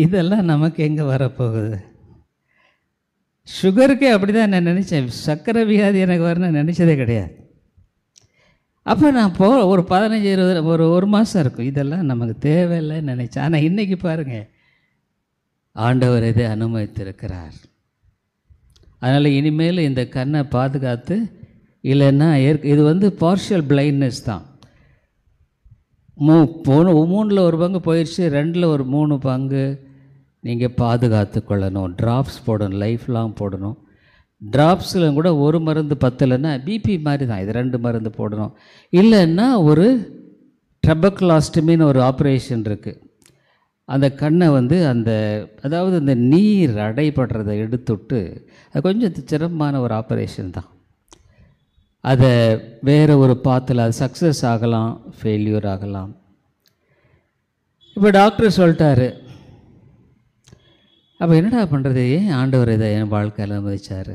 இதெல்லாம் நமக்கு எங்கே வரப்போகுது, சுகருக்கே அப்படி தான் நான் நினச்சேன், சர்க்கரை வியாதி எனக்கு வரணும்னு நினச்சதே கிடையாது. அப்போ நான் ஒரு 15-20 ஒரு மாதம் இருக்கும், இதெல்லாம் நமக்கு தேவையில்லைன்னு நினச்சேன். ஆனால் இன்றைக்கி பாருங்கள், ஆண்டவர் இதை அனுமதித்திருக்கிறார். அதனால் இனிமேல் இந்த கண்ணை பாதுகாத்து, இல்லைன்னா இது பார்ஷியல் பிளைண்ட்னஸ் தான். 3 ஒரு பங்கு போயிடுச்சு, 2 ஒரு 3 பங்கு நீங்கள் பாதுகாத்து கொள்ளணும். ட்ராப்ஸ் போடணும், லைஃப் லாங் போடணும். ட்ராப்ஸில் கூட ஒரு மருந்து பத்தலைன்னா பிபி மாதிரி தான், இது 2 மருந்து போடணும். இல்லைன்னா ஒரு ட்ரபக்லாஸ்டமின்னு ஒரு ஆப்ரேஷன் இருக்குது. அந்த கண்ணை அதாவது இந்த நீர் அடைபடுறதை எடுத்துட்டு, அது கொஞ்சம் சிரமமான ஒரு ஆப்ரேஷன் தான். அதை வேறு ஒரு பாத்தில் அது சக்ஸஸ் ஆகலாம், ஃபெயில்யூர் ஆகலாம். இப்போ டாக்டர் சொல்லிட்டாரு. அப்போ என்னடா பண்ணுறது? ஏன் ஆண்டவர் இதை என் வாழ்க்கையில் அனுமதிச்சார்?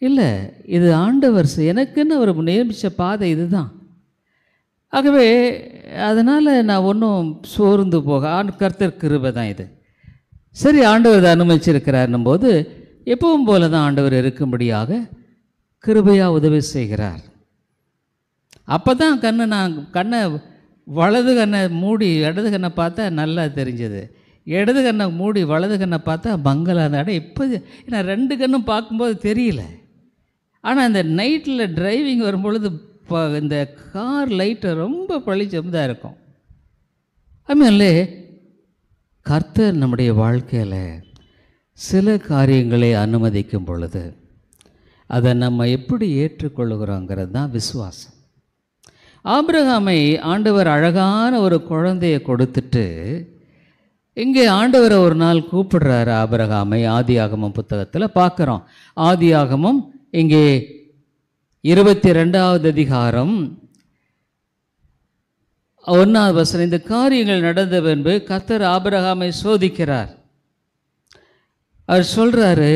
இல்லை, இது ஆண்டவர் எனக்குன்னு அவர் நியமித்த பாதை இது தான். ஆகவே அதனால் நான் ஒன்றும் சோர்ந்து போக, கர்த்தர் கிருபை தான் இது. சரி, ஆண்டவர் இதை அனுமதிச்சிருக்கிறார்னும் போது எப்பவும் போல தான் ஆண்டவர் இருக்கும்படியாக கிருபையாக உதவி செய்கிறார். அப்போ தான் கண்ணை வலது கண்ணை மூடி இடது கண்ணை பார்த்தா நல்லா தெரிஞ்சது, இடது கண்ணை மூடி வலது கண்ணை பார்த்தா மங்கலான இடம். இப்போ நான் 2 கண்ணும் பார்க்கும்போது தெரியல. ஆனால் இந்த நைட்டில் டிரைவிங் வரும்பொழுது இந்த கார் லைட்டை ரொம்ப பளிச்சம் தான் இருக்கும். அதுமாதிரி கர்த்தர் நம்முடைய வாழ்க்கையில் சில காரியங்களை அனுமதிக்கும் பொழுது அதை நம்ம எப்படி ஏற்றுக்கொள்ளுகிறோங்கிறது தான் விசுவாசம். ஆபிரகாமை ஆண்டவர் அழகான ஒரு குழந்தையை கொடுத்துட்டு, இங்கே ஆண்டவரை ஒரு நாள் கூப்பிடுறாரு ஆபிரகாமை. ஆதியாகமம் புத்தகத்தில் பார்க்குறோம். ஆதியாகமம் இங்கே 22வது அதிகாரம் 1வது வசனம். இந்த காரியங்கள் நடந்த பின்பு கர்த்தர் ஆபிரகாமை சோதிக்கிறார். அவர் சொல்கிறாரு,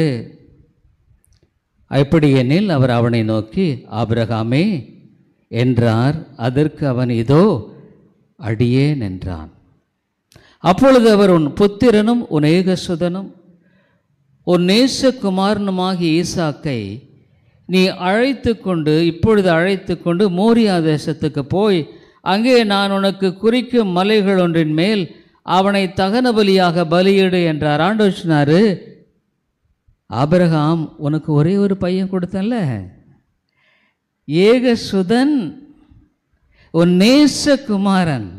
எப்படி எனில் அவர் அவனை நோக்கி ஆபிரகாமே என்றார். அதற்கு அவன் இதோ அடியேன் என்றான். அப்பொழுது அவர் உன் புத்திரனும் உன் ஏகசுதனும் உன் நேசகுமாரனுமாகிய ஈசாக்கை நீ இப்பொழுது அழைத்து கொண்டு மோரியா தேசத்துக்கு போய் அங்கே நான் உனக்கு குறிக்கும் மலைகள் ஒன்றின் மேல் அவனை தகன பலியாக பலியிடு என்றார். ஆண்டவர் சொன்னார், ஆபிரகாம் உனக்கு ஒரே ஒரு பையன் கொடுத்தன்ல, ஏகசுதன் உன் நேசகுமாரன்.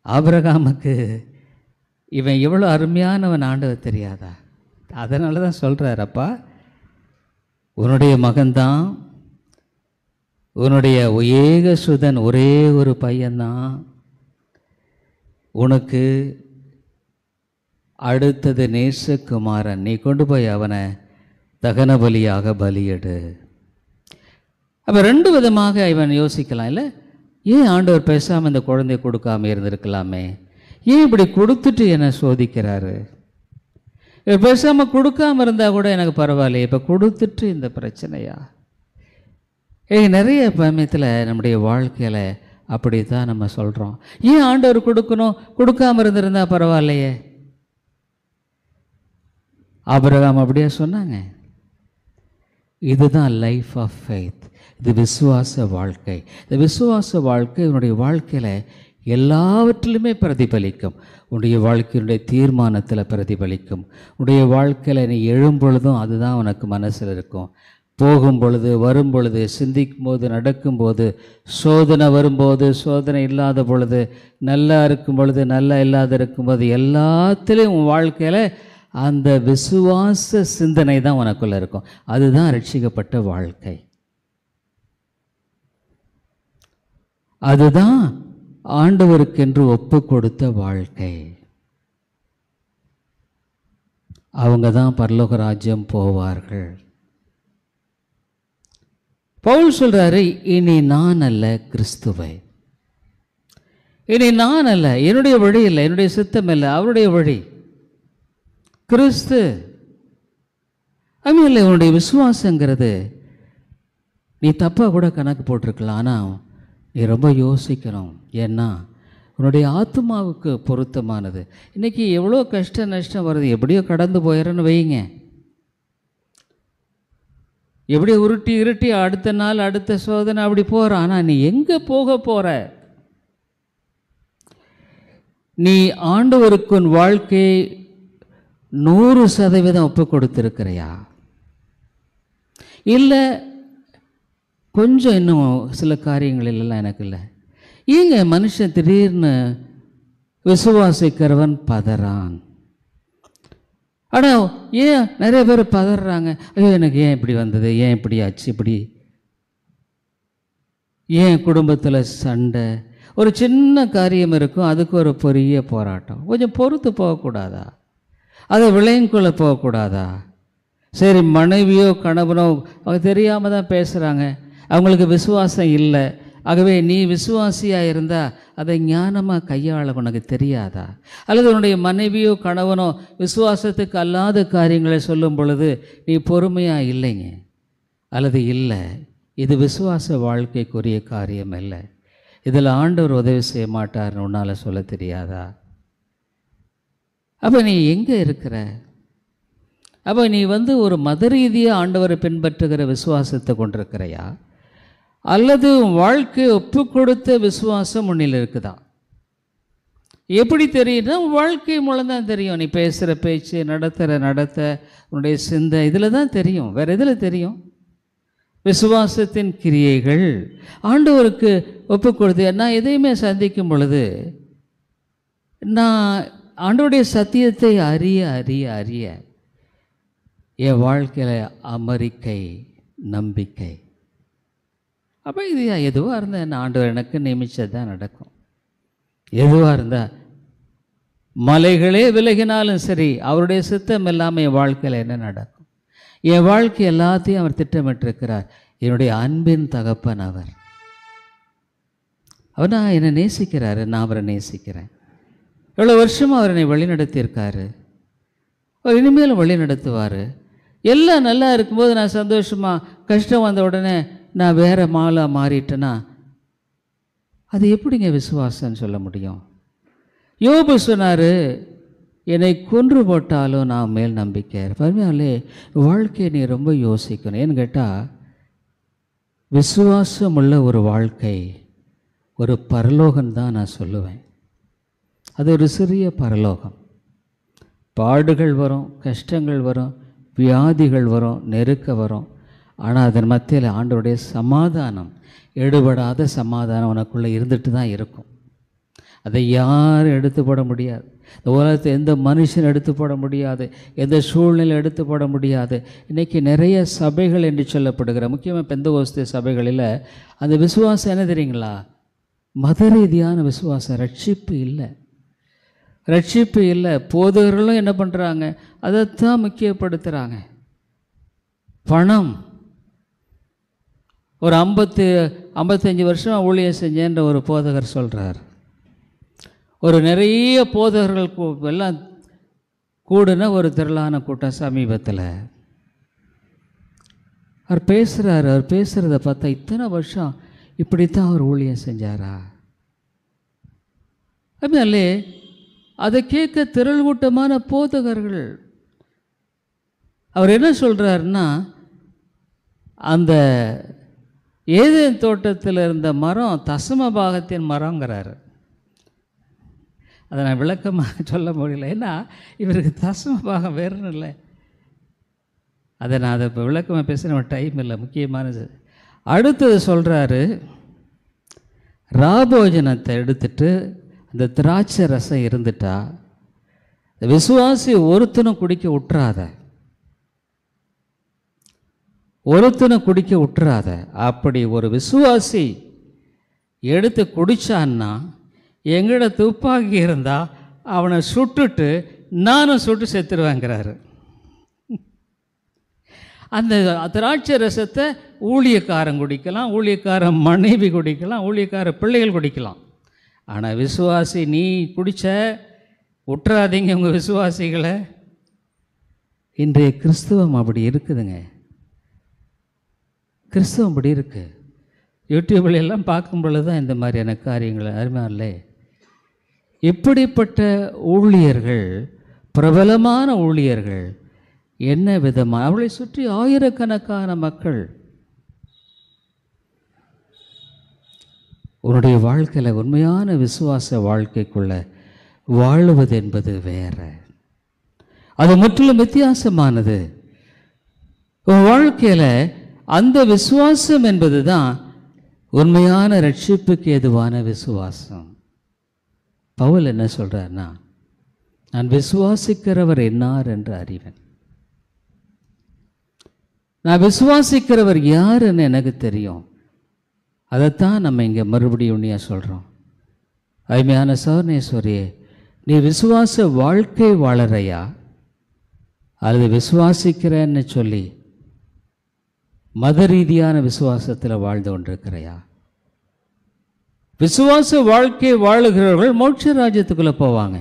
ஆபிரகாமுக்கு இவன் எவ்வளோ அருமையானவன் ஆண்டவர் தெரியாதா? அதனால தான் சொல்கிறார், அப்பா உன்னுடைய மகன்தான், உன்னுடைய ஏகசுதன் ஒரே ஒரு பையன்தான், உனக்கு அடுத்தது நேசகுமாரன், நீ கொண்டு போய் அவனை தகன பலியாக பலியிடு. அப்போ 2 விதமாக இவன் யோசிக்கலாம். இல்லை, ஏன் ஆண்டவர் பேசாமல் இந்த குழந்தைய கொடுக்காம இருந்திருக்கலாமே? ஏன் இப்படி கொடுத்துட்டு என்னை சோதிக்கிறாரு? பேசாமல் கொடுக்காமல் இருந்தால் கூட எனக்கு பரவாயில்லையே, இப்போ கொடுத்துட்டு இந்த பிரச்சனையா? நிறைய சமயத்தில் நம்முடைய வாழ்க்கையில் அப்படி தான் நம்ம சொல்கிறோம். ஏன் ஆண்டவர் கொடுக்கணும், கொடுக்காமல் இருந்திருந்தா பரவாயில்லையே? ஆபிரகாம் அப்படியே சொன்னாங்க. இதுதான் லைஃப் ஆஃப் ஃபெய்த். இது விசுவாச வாழ்க்கை. இந்த விசுவாச வாழ்க்கை உன்னுடைய வாழ்க்கையில் எல்லாவற்றிலுமே பிரதிபலிக்கும். உன்னுடைய வாழ்க்கையினுடைய தீர்மானத்தில் பிரதிபலிக்கும். உன்னுடைய வாழ்க்கையில் நீ எழும்பொழுதும் அதுதான் உனக்கு மனசில் இருக்கும். போகும் பொழுது, வரும் பொழுது, சிந்திக்கும் போது, நடக்கும்போது, சோதனை வரும்போது, சோதனை இல்லாத பொழுது, நல்லா இருக்கும் பொழுது, நல்லா இல்லாத இருக்கும்போது, எல்லாத்துலேயும் உன் வாழ்க்கையில் அந்த விசுவாச சிந்தனை தான் உனக்குள்ளே இருக்கும். அதுதான் ரட்சிக்கப்பட்ட வாழ்க்கை. அதுதான் ஆண்டவருக்கென்று ஒப்பு கொடுத்த வாழ்க்கை. அவங்க தான் பரலோக ராஜ்யம் போவார்கள். பவுல் சொல்றாரு, இனி நான் அல்ல கிறிஸ்துவை, இனி நான் அல்ல, என்னுடைய வழி இல்லை, என்னுடைய சித்தம் இல்லை, அவருடைய வழி கிறிஸ்து. இல்லை, உன்னுடைய விசுவாசங்கிறது நீ தப்பாக கூட கணக்கு போட்டிருக்கலாம். ஆனால் நீ ரொம்ப யோசிக்கணும். ஏன்னா உன்னுடைய ஆத்மாவுக்கு பொருத்தமானது. இன்றைக்கி எவ்வளோ கஷ்ட நஷ்டம் வருது, எப்படியோ கடந்து போயிடறன்னு வைங்க, எப்படியோ உருட்டி இருட்டி அடுத்த நாள் அடுத்த சோதனை அப்படி போகிற. ஆனால் நீ எங்கே போக போகிற? நீ ஆண்டவருக்கு உன் வாழ்க்கையை 100% ஒப்பு கொடுத்திருக்கிறையா? இல்லை கொஞ்சம் இன்னும் சில காரியங்களெல்லாம் எனக்கு இல்லை. ஏங்க மனுஷன் திடீர்னு விசுவாசிக்கிறவன் பதறான்? ஆனால் ஏன் நிறைய பேர் பதறாங்க? ஐயோ எனக்கு ஏன் இப்படி வந்தது, ஏன் இப்படி ஆச்சு, இப்படி ஏன் குடும்பத்தில் சண்டை, ஒரு சின்ன காரியம் இருக்கும், அதுக்கு ஒரு பெரிய போராட்டம். கொஞ்சம் பொறுத்து போகக்கூடாதா? அதை விளையங்குள்ள போகக்கூடாதா? சரி, மனைவியோ கணவனோ அவங்க தெரியாமல் தான் பேசுகிறாங்க, அவங்களுக்கு விசுவாசம் இல்லை, ஆகவே நீ விசுவாசியாக இருந்தால் அதை ஞானமாக கையாள உனக்கு தெரியாதா? அல்லது உன்னுடைய மனைவியோ கணவனோ விசுவாசத்துக்கு அல்லாத காரியங்களை சொல்லும் பொழுது நீ பொறுமையாக இல்லைங்க, அல்லது இல்லை, இது விசுவாச வாழ்க்கைக்குரிய காரியம் இல்லை, இதில் ஆண்டவர் உதவி செய்ய மாட்டார்னு உன்னால் சொல்ல தெரியாதா? அப்போ நீ எங்கே இருக்கிற? அப்போ நீ ஒரு மத ரீதியாக ஆண்டவரை பின்பற்றுகிற விசுவாசத்தை கொண்டிருக்கிறையா, அல்லது வாழ்க்கையை ஒப்பு கொடுத்த விசுவாசம் முன்னில் இருக்குதா? எப்படி தெரியும்னா வாழ்க்கை மூலம் தான் தெரியும். நீ பேசுகிற பேச்சு, நடத்த உன்னுடைய சிந்தை, இதில் தான் தெரியும். வேறு எதில் தெரியும்? விசுவாசத்தின் கிரியைகள் ஆண்டவருக்கு ஒப்பு கொடுத்து நான் எதையுமே சந்திக்கும் பொழுது நான் ஆண்டவருடைய சத்தியத்தை அறிய அறிய அறிய என் வாழ்க்கையில் அமெரிக்கை நம்பிக்கை. அப்போ இது எதுவாக இருந்தால் என்ன, ஆண்டவர் எனக்கு நியமிச்சது தான் நடக்கும். எதுவாக இருந்தால் மலைகளே விலகினாலும் சரி, அவருடைய சித்தம் இல்லாமல் என் வாழ்க்கையில் என்ன நடக்கும்? என் வாழ்க்கை எல்லாத்தையும் அவர் திட்டமிட்டிருக்கிறார். என்னுடைய அன்பின் தகப்பன் அவர். நான் என்னை நேசிக்கிறாரு, நான் அவரை நேசிக்கிறேன். எவ்வளோ வருஷமாக அவர் என்னை வழிநடத்தியிருக்காரு, அவர் இனிமேலும் வழி நடத்துவார். எல்லாம் நல்லா இருக்கும்போது நான் சந்தோஷமாக, கஷ்டம் வந்த உடனே நான் வேறு மாலாக மாறிட்டேன்னா அது எப்படிங்க விசுவாசம்னு சொல்ல முடியும்? யோபு சொன்னார், என்னை கொன்று போட்டாலும் நான் மேல் நம்பிக்கை. பரவாயில்லே, வாழ்க்கையை நீ ரொம்ப யோசிக்கணும். ஏன்னு கேட்டால் விசுவாசம் உள்ள ஒரு வாழ்க்கை ஒரு பரலோகம்தான் நான் சொல்லுவேன். அது ஒரு சிறிய பரலோகம். பாடுகள் வரும், கஷ்டங்கள் வரும், வியாதிகள் வரும், நெருக்க வரும். ஆனால் அதன் மத்தியில் ஆண்டவருடைய சமாதானம், எடுபடாத சமாதானம் உனக்குள்ளே இருந்துட்டு தான் இருக்கும். அதை யாரும் எடுத்து போட முடியாது. இந்த உலகத்தை எந்த மனுஷன் எடுத்து போட முடியாது, எந்த சூழ்நிலை எடுத்து போட முடியாது. இன்றைக்கி நிறைய சபைகள் என்று சொல்லப்படுகிற முக்கியமாக பெந்தகோஸ்தே சபைகளில் அந்த விசுவாசம் என்ன தெரியுங்களா? மத ரீதியான விசுவாசம். ரட்சிப்பு இல்லை, ரட்சிப்பு இல்லை. போதகர்களும் என்ன பண்ணுறாங்க? அதைத்தான் முக்கியப்படுத்துகிறாங்க. பணம். ஒரு 55 வருஷம் ஊழியம் செஞ்சேன்ற ஒரு போதகர் சொல்கிறார். ஒரு நிறைய போதகர்கள் எல்லாம் கூடுன ஒரு திரளான கூட்டம் சமீபத்தில். அவர் பேசுகிறார். அவர் பேசுகிறத பார்த்தா இத்தனை வருஷம் இப்படித்தான் அவர் ஊழியம் செஞ்சாரா? அதனாலே அதை கேட்க திரள் கூட்டமான போதகர்கள். அவர் என்ன சொல்கிறாருன்னா, அந்த ஏதேன் தோட்டத்தில் இருந்த மரம் தசம பாகத்தின் மரங்கிறாரு. அதை நான் விளக்கமாக சொல்ல முடியல, ஏன்னா இவருக்கு தசம பாகம் வேறுன்னு இல்லை. அதை இப்போ விளக்கமாக பேசுகிற டைம் இல்லை, முக்கியமானது. அடுத்தது சொல்கிறாரு, ராபோஜனத்தை எடுத்துட்டு அந்த திராட்சை ரசம் இருந்துட்டா விசுவாசி ஒருத்தனும் குடிக்க விட்டுறாத, ஒருத்தனும் குடிக்க விட்டுறாத. அப்படி ஒரு விசுவாசி எடுத்து குடித்தான்னா, எங்கிட்ட துப்பாக்கி இருந்தால் அவனை சுட்டுட்டு நானும் சுட்டு செத்துருவேங்கிறாரு. அந்த திராட்சை ரசத்தை ஊழியக்காரன் குடிக்கலாம், ஊழியக்காரன் மனைவி குடிக்கலாம், ஊழியக்கார பிள்ளைகள் குடிக்கலாம். ஆனால் விசுவாசி நீ குடித்த விட்டுறாதீங்க உங்கள் விசுவாசிகளை. இன்றைய கிறிஸ்துவம் அப்படி இருக்குதுங்க. கிறிஸ்துவம் அப்படி இருக்குது. யூடியூப்ல எல்லாம் பார்க்கும் பொழுது தான் இந்த மாதிரியான காரியங்கள் அருமையில்லை. இப்படிப்பட்ட ஊழியர்கள், பிரபலமான ஊழியர்கள், என்ன விதமாக அவளை சுற்றி ஆயிரக்கணக்கான மக்கள். உன்னுடைய வாழ்க்கையில் உண்மையான விசுவாச வாழ்க்கைக்குள்ள வாழுவது என்பது வேற. அது முற்றிலும் வித்தியாசமானது. உன் வாழ்க்கையில் அந்த விசுவாசம் என்பது தான் உண்மையான ரட்சிப்புக்கு ஏதுவான விசுவாசம். பவுல் என்ன சொல்றார்னா, நான் விசுவாசிக்கிறவர் என்னார் என்று அறிவேன். நான் விசுவாசிக்கிறவர் யாருன்னு எனக்கு தெரியும். அதைத்தான் நம்ம இங்கே மறுபடியும் உண்மையாக சொல்கிறோம். அருமையான சௌர்ணேஸ்வரியே, நீ விசுவாச வாழ்க்கை வாழறையா அல்லது விசுவாசிக்கிறேன்னு சொல்லி மத ரீதியான விசுவாசத்தில் வாழ்ந்து கொண்டிருக்கிறையா? விசுவாச வாழ்க்கை வாழுகிறவர்கள் மோட்ச ராஜ்யத்துக்குள்ளே போவாங்க.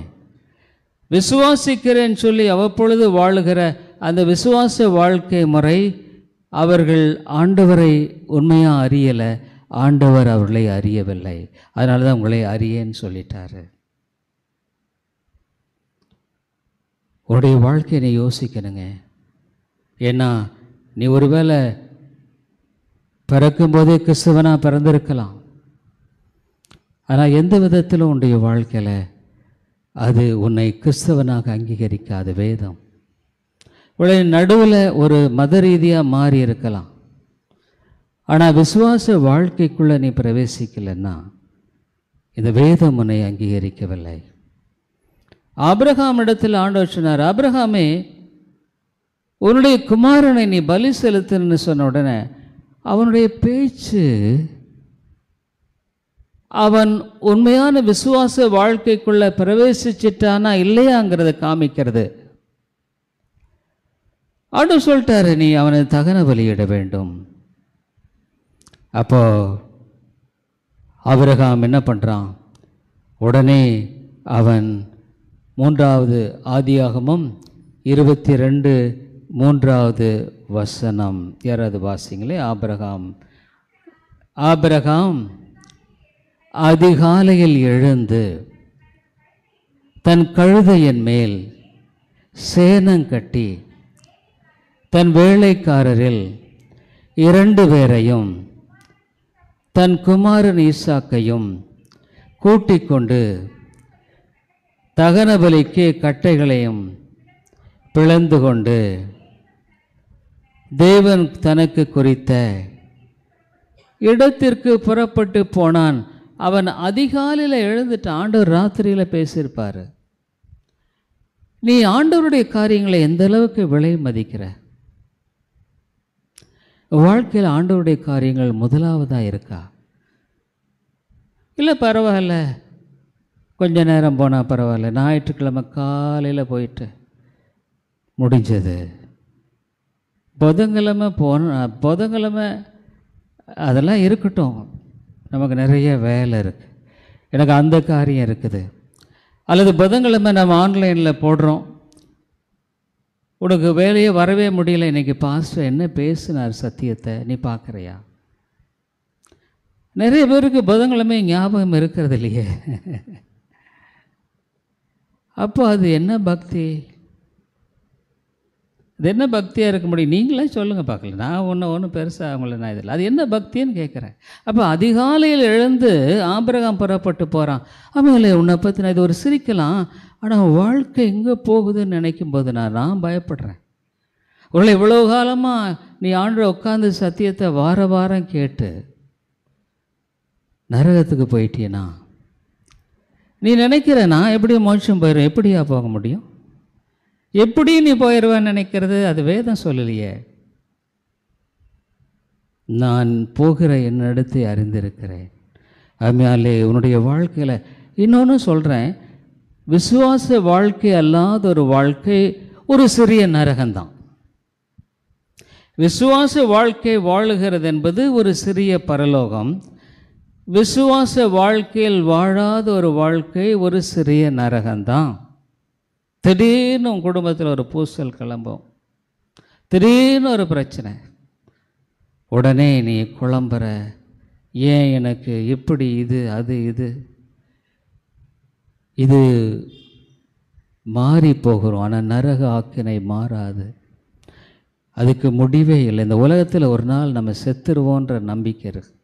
விசுவாசிக்கிறேன்னு சொல்லி அவ்வப்பொழுது வாழுகிற அந்த விசுவாச வாழ்க்கை முறை அவர்கள் ஆண்டவரை உண்மையாக அறியலை, ஆண்டவர் அவர்களை அறியவில்லை. அதனால தான் உங்களை அறியேன்னு சொல்லிட்டாரு. உன்னுடைய வாழ்க்கையை நீ யோசிக்கணுங்க. ஏன்னா நீ ஒருவேளை பிறக்கும்போதே கிறிஸ்தவனாக பிறந்திருக்கலாம். ஆனால் எந்த விதத்திலும் உன்னுடைய வாழ்க்கையில் அது உன்னை கிறிஸ்தவனாக அங்கீகரிக்காத வேதம். உடைய நடுவில் ஒரு மத ரீதியாக மாறி இருக்கலாம். ஆனால் விசுவாச வாழ்க்கைக்குள்ளே நீ பிரவேசிக்கலைன்னா இந்த வேதம் உன்னை அங்கீகரிக்கவில்லை. ஆபிரகாம் இடத்தில் ஆண்டவர் சொன்னார், ஆபிரகாமே, உன்னுடைய குமாரனை நீ பலி செலுத்துன்னு சொன்ன உடனே அவனுடைய பேச்சு அவன் உண்மையான விசுவாச வாழ்க்கைக்குள்ள பிரவேசிச்சிட்டானா இல்லையாங்கிறத காமிக்கிறது. ஆண்டவர் சொல்லிட்டாரு, நீ அவனை தகன பலியிட வேண்டும். அப்போ ஆபிரகாம் என்ன பண்ணுறான்? உடனே அவன் 3வது ஆதியாகமம் 22:3 யாராவது வாசிங்களே. ஆபிரகாம் அதிகாலையில் எழுந்து தன் கழுதையின் மேல் சேனங்கட்டி தன் வேலைக்காரரில் 2 பேரையும் தன் குமாரன் ஈசாக்கையும் கூட்டிக் கொண்டு தகன பலிக்கு கட்டைகளையும் பிளந்து கொண்டு தேவன் தனக்கு குறித்த இடத்திற்கு புறப்பட்டு போனான். அவன் அதிகாலையில் எழுந்துட்டு ஆண்டவர் ராத்திரியில் பேசியிருப்பார். நீ ஆண்டவருடைய காரியங்களை எந்த அளவுக்கு விலை மதிக்கிற? வாழ்க்கையில் ஆண்டவருடைய காரியங்கள் முதலாவதாக இருக்கா? இல்லை பரவாயில்ல, கொஞ்ச நேரம் போனால் பரவாயில்ல, ஞாயிற்றுக்கிழமை காலையில் போயிட்டு முடிஞ்சது, புதன்கிழமை அதெல்லாம் இருக்கட்டும், நமக்கு நிறைய வேலை இருக்குது, எனக்கு அந்த காரியம் இருக்குது. அல்லது புதன்கிழமை நம்ம ஆன்லைனில் போடுறோம், உனக்கு வேலையே வரவே முடியல, இன்றைக்கி பாஸ்டர் என்ன பேசினார் சத்தியத்தை நீ பார்க்குறியா? நிறைய பேருக்கு புதன்கிழமை ஞாபகம் இருக்கிறது இல்லையே. அப்போ அது என்ன பக்தி? அது என்ன பக்தியாக இருக்க முடியும்? நீங்களே சொல்லுங்கள் பார்க்கல. நான் ஒன்றும் பெருசாக அவங்கள நான் இதில் அது என்ன பக்தின்னு கேட்குறேன். அப்போ அதிகாலையில் எழுந்து ஆபிரகாம் புறப்பட்டு போகிறான். அவங்களே உன்னை பற்றி நான் இது ஒரு சிரிக்கலாம், ஆனால் வாழ்க்கை எங்கே போகுதுன்னு நினைக்கும் போது நான் பயப்படுறேன். உங்களை இவ்வளோ காலமாக நீ ஆண்டு உட்காந்து சத்தியத்தை வாரம் கேட்டு நரகத்துக்கு போயிட்டீனா? நீ நினைக்கிற நான் எப்படி மோட்சம் போயிடுவேன்? எப்படியா போக முடியும்? எப்படி நீ போயிடுவேன்னு நினைக்கிறது? அது வேதம் சொல்லலையே. நான் போகிற என்னிடத்தை அறிந்திருக்கிறேன். அதனாலே உன்னுடைய வாழ்க்கையில் இன்னொன்று சொல்கிறேன், விசுவாச வாழ்க்கை அல்லாத ஒரு வாழ்க்கை ஒரு சிறிய நரகம்தான். விசுவாச வாழ்க்கை வாழுகிறது என்பது ஒரு சிறிய பரலோகம். விசுவாச வாழ்க்கையில் வாழாத ஒரு வாழ்க்கை ஒரு சிறிய நரகம்தான். திடீர்னு உன் குடும்பத்தில் ஒரு பூசல் கிளம்பும், திடீர்னு ஒரு பிரச்சனை, உடனே நீ குழம்புற, ஏன் எனக்கு இப்படி இது அது இது மாறி போகிறோம். ஆனால் நரக ஆக்கினை மாறாது, அதுக்கு முடிவே இல்லை. இந்த உலகத்தில் ஒரு நாள் நம்ம செத்துருவோன்ற நம்பிக்கை இருக்கு,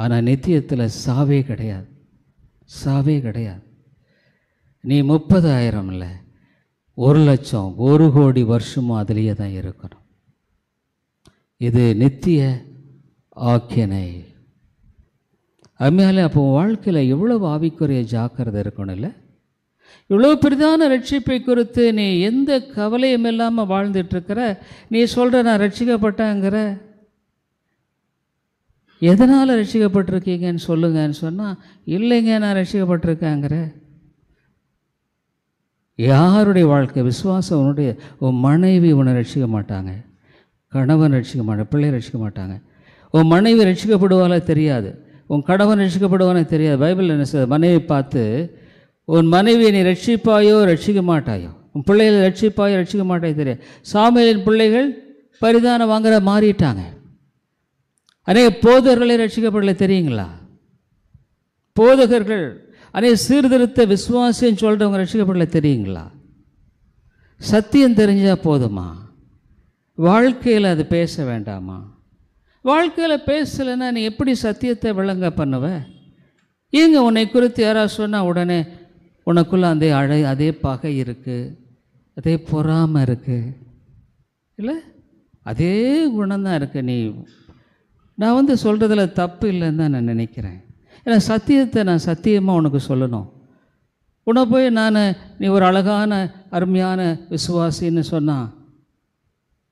ஆனால் நித்தியத்தில் சாவே கிடையாது. நீ 30,000 இல்லை, 1,00,000, 1,00,00,000 வருஷமும் அதிலேயே தான் இருக்கணும். இது நித்திய ஆக்கினை. அதுமாதிரி அப்போ வாழ்க்கையில் எவ்வளவு ஆவிக்குரிய ஜாக்கிரதை இருக்கணும் இல்லை? இவ்வளோ பெரிதான ரட்சிப்பை குறித்து நீ எந்த கவலையும் இல்லாமல் வாழ்ந்துட்டுருக்கிற. நீ சொல்கிற நான் ரட்சிக்கப்பட்டேங்கிற, எதனால் ரட்சிக்கப்பட்டிருக்கீங்கன்னு சொல்லுங்கன்னு சொன்னால், இல்லைங்க நான் ரட்சிக்கப்பட்டிருக்கேங்கிற. யாருடைய வாழ்க்கை விசுவாசம்? உன் மனைவி உன்னை ரட்சிக்க மாட்டாங்க, கணவன் ரட்சிக்க மாட்டாங்க, பிள்ளை ரட்சிக்க மாட்டாங்க. உன் மனைவி ரட்சிக்கப்படுவாளே தெரியாது, உன் கணவன் ரட்சிக்கப்படுவானே தெரியாது. பைபிள் என்ன சொல்லுது? மனைவி பார்த்து, உன் மனைவியை நீ ரட்சிப்பாயோ ரட்சிக்க மாட்டாயோ, உன் பிள்ளைகளை ரட்சிப்பாயோ ரட்சிக்க மாட்டாயோ தெரியாது. சாமுவேலின் பிள்ளைகள் பரிதானம் வாங்குற மாறிட்டாங்க. அநேக போதகர்களே ரட்சிக்கப்படலை தெரியுங்களா? போதகர்கள் அநேக சீர்திருத்த விசுவாசின்னு சொல்கிறவங்க ரட்சிக்கப்படலை தெரியுங்களா? சத்தியம் தெரிஞ்சால் போதுமா? வாழ்க்கையில் அது பேச வேண்டாமா? வாழ்க்கையில் பேசலைன்னா நீ எப்படி சத்தியத்தை விளங்க பண்ணுவ? ஏங்க உன்னை குறித்து யாராவது சொன்னால் உடனே உனக்குள்ளே அதே பகை இருக்குது, அதே பொறாமை இருக்குது இல்லை? அதே குணம்தான் இருக்குது. நான் சொல்கிறதுல தப்பு இல்லைன்னு தான் நான் நினைக்கிறேன். ஏன்னா சத்தியத்தை நான் சத்தியமாக உனக்கு சொல்லணும். உன்னை போய் நீ ஒரு அழகான அருமையான விசுவாசின்னு சொன்னால்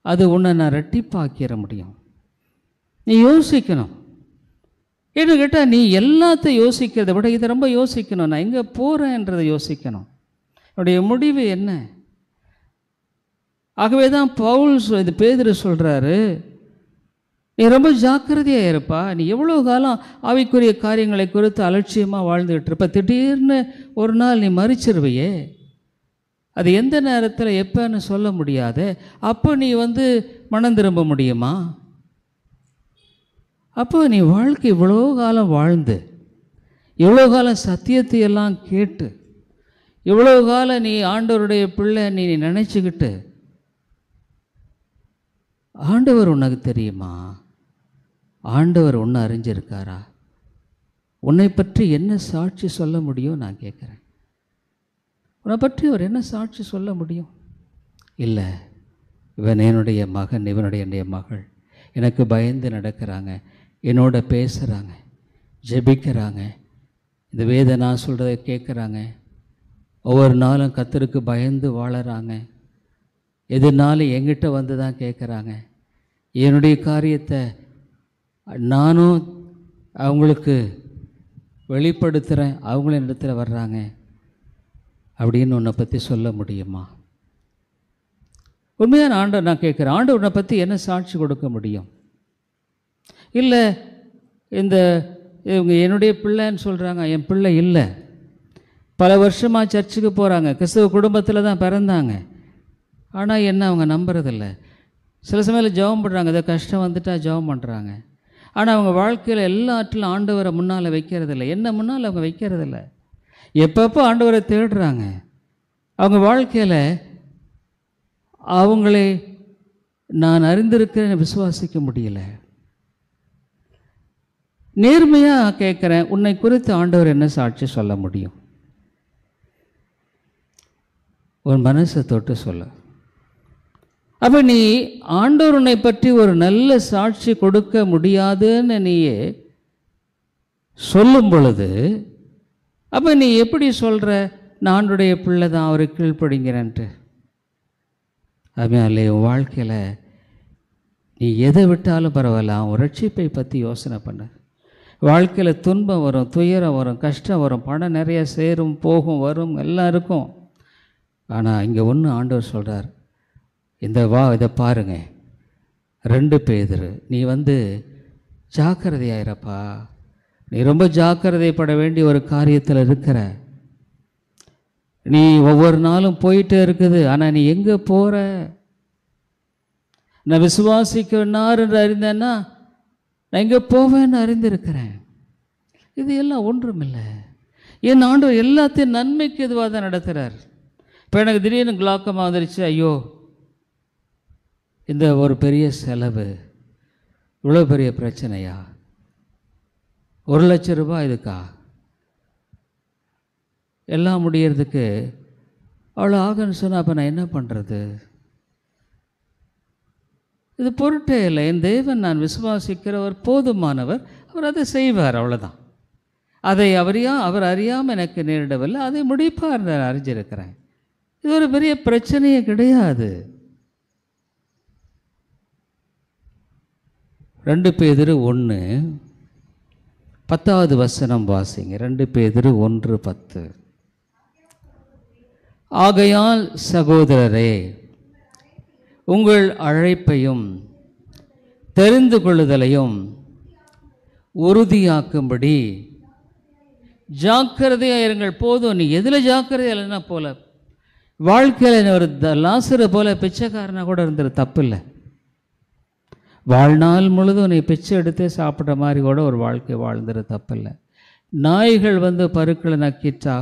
அது உன்னை நான் ரெட்டிப்பாக்கிற முடியும். நீ யோசிக்கணும். ஏன்னு கேட்டால் நீ எல்லாத்தையும் யோசிக்கிறத விட இதை ரொம்ப யோசிக்கணும். நான் எங்கே போகிறேன்றதை யோசிக்கணும். என்னுடைய முடிவு என்ன? ஆகவே தான் பவுல் இது பேதுரு சொல்கிறாரு, நீ ரொம்ப ஜாக்கிரதையாக இருப்பா. நீ எவ்வளோ காலம் ஆவிக்குரிய காரியங்களை குறித்து அலட்சியமாக வாழ்ந்துகிட்டு இருப்ப. திடீர்னு ஒரு நாள் நீ மறிச்சிருவையே, அது எந்த நேரத்தில் எப்போன்னு சொல்ல முடியாது. அப்போ நீ மனம் திரும்ப முடியுமா? அப்போ நீ வாழ்க்கை இவ்வளோ காலம் வாழ்ந்து, இவ்வளோ காலம் சத்தியத்தை எல்லாம் கேட்டு, இவ்வளோ காலம் நீ ஆண்டவருடைய பிள்ளை நீ நினச்சிக்கிட்டு, ஆண்டவர் உனக்கு தெரியுமா? ஆண்டவர் ஒன்று அறிஞ்சிருக்காரா? உன்னை பற்றி என்ன சாட்சி சொல்ல முடியும் நான் கேட்குறேன். உன்னை பற்றி அவர் என்ன சாட்சி சொல்ல முடியும்? இல்லை, இவன் என்னுடைய மகன், இவனுடைய மகள், எனக்கு பயந்து நடக்கிறாங்க, என்னோட பேசுகிறாங்க, ஜெபிக்கிறாங்க, இந்த வேத நான் சொல்கிறத கேட்குறாங்க, ஒவ்வொரு நாளும் கர்த்தருக்கு பயந்து வாழறாங்க, எதுனாலும் எங்கிட்ட வந்து தான் கேட்குறாங்க, என்னுடைய காரியத்தை நானும் அவங்களுக்கு வெளிப்படுத்துகிறேன், அவங்களும் இடத்துல வர்றாங்க அப்படின்னு உன்னை பற்றி சொல்ல முடியுமா? உண்மையான ஆண்டவர் நான் கேட்குறேன், ஆண்டவர் உன்னை பற்றி என்ன சாட்சி கொடுக்க முடியும்? இல்லை, இவங்க என்னுடைய பிள்ளைன்னு சொல்கிறாங்க, என் பிள்ளை இல்லை, பல வருஷமாக சர்ச்சுக்கு போகிறாங்க, கிறிஸ்தவ குடும்பத்தில் தான் பிறந்தாங்க, ஆனால் என்ன அவங்க நம்புறதில்ல. சில சமயத்தில் ஜெபம் பண்ணுறாங்க, ஏதோ கஷ்டம் வந்துட்டால் ஜெபம் பண்ணுறாங்க, ஆனால் அவங்க வாழ்க்கையில் எல்லாற்றிலும் ஆண்டவரை முன்னால் வைக்கிறதில்ல, என்ன முன்னால் அவங்க வைக்கிறதில்ல. எப்பப்போ ஆண்டவரை தேடுறாங்க, அவங்க வாழ்க்கையில் அவங்களே நான் அறிந்திருக்கிறேன்னு விசுவாசிக்க முடியல. நேர்மையாக கேட்குறேன், உன்னை குறித்து ஆண்டவர் என்ன சாட்சி சொல்ல முடியும்? உன் மனசை தொட்டு சொல்ல. அப்போ நீ ஆண்டவர் உன்னை பற்றி ஒரு நல்ல சாட்சி கொடுக்க முடியாதுன்னு நீயே சொல்லும் பொழுது, அப்போ நீ எப்படி சொல்கிற நான் ஆண்டவருடைய பிள்ளை தான், அவரை கீழ்ப்படிங்கிறேன்ட்டு? அதுமாதிரி உன் வாழ்க்கையில் நீ எதை விட்டாலும் பரவாயில்ல, அவன் ரட்சிப்பை பற்றி யோசனை பண்ண. வாழ்க்கையில் துன்பம் வரும், துயரம் வரும், கஷ்டம் வரும், பணம் நிறைய சேரும், போகும், வரும், எல்லாம் இருக்கும். ஆனால் இங்கே ஒன்று ஆண்டவர் சொல்கிறார், இதை பாருங்க, 2 பேதுரு, நீ ஜாக்கிரதையாயிரப்பா, நீ ரொம்ப ஜாக்கிரதைப்பட வேண்டிய ஒரு காரியத்தில் இருக்கிற. நீ ஒவ்வொரு நாளும் போயிட்டே இருக்குது, ஆனால் நீ எங்கே போகிற? நான் விசுவாசிக்கனார் என்று அறிந்தேன்னா நான் எங்கே போவேன்னு அறிந்திருக்கிறேன். இது எல்லாம் ஒன்றுமில்லை. என் ஆண்டவர் எல்லாத்தையும் நன்மைக்கு எதுவாக தான் நடத்துகிறார். இப்போ எனக்கு திடீர்னு கிளாக்கமாக வந்துருச்சு, ஐயோ இந்த ஒரு பெரிய செலவு, இவ்வளோ பெரிய பிரச்சனையா, 1,00,000 ரூபாய் இதுக்கா, எல்லாம் முடியறதுக்கு அவ்வளோ ஆகுன்னு சொன்னால் அப்போ நான் என்ன பண்ணுறது? இது பொருட்டே இல்லை. என் தேவன் நான் விசுவாசிக்கிறவர் போதுமானவர், அவர் அதை செய்வார், அவ்வளோதான். அதை அவர் அறியாமல் எனக்கு நேரிடவில்லை, அதை முடிப்பார் நான் அறிஞ்சிருக்கிறேன். இது ஒரு பெரிய பிரச்சனையே கிடையாது. 2 பேதுரு 1:10 வாசிங்க. 2 பேதுரு 1:10. ஆகையால் சகோதரரே, உங்கள் அழைப்பையும் தெரிந்து கொள்ளுதலையும் உறுதியாக்கும்படி ஜாக்கிரதையாக இருங்கள். போதும், நீ எதில் ஜாக்கிரதையாக இல்லைன்னா போல வாழ்க்கையில் ஒரு லாசரு போல பிச்சைக்காரனாக கூட இருந்துரு, தப்பு இல்லை. வாழ்நாள் முழுதும் நீ பிச்சை எடுத்து சாப்பிட்ற மாதிரி கூட ஒரு வாழ்க்கை வாழ்ந்துரு, தப்பு இல்லை. நாய்கள் வந்து பருக்களை நக்கிட்டா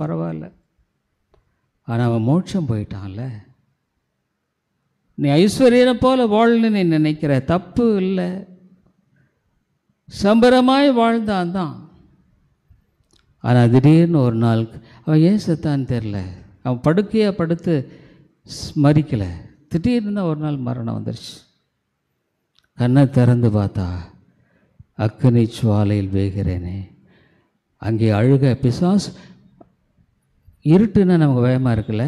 பரவாயில்ல. ஆனால் அவன் மோட்சம் போயிட்டான்ல. நீ ஐஸ்வர்யனை போல வாழ்னு நீ நினைக்கிற, தப்பு இல்லை. சம்பரமாய் வாழ்ந்தான் தான். ஆனால் திடீர்னு ஒரு நாள் அவன் ஏன் செத்தான்னு தெரில, அவன் படுக்கையாக படுத்து மறிக்கலை, திடீர்னு தான் ஒரு நாள் மரணம் வந்துருச்சு. கண்ணை திறந்து பார்த்தா அக்கினி சுவாலையில் வேகிறேனே. அங்கே அழுக பிசாசு. இருட்டுன்னா நமக்கு பயமாக இருக்குல்ல,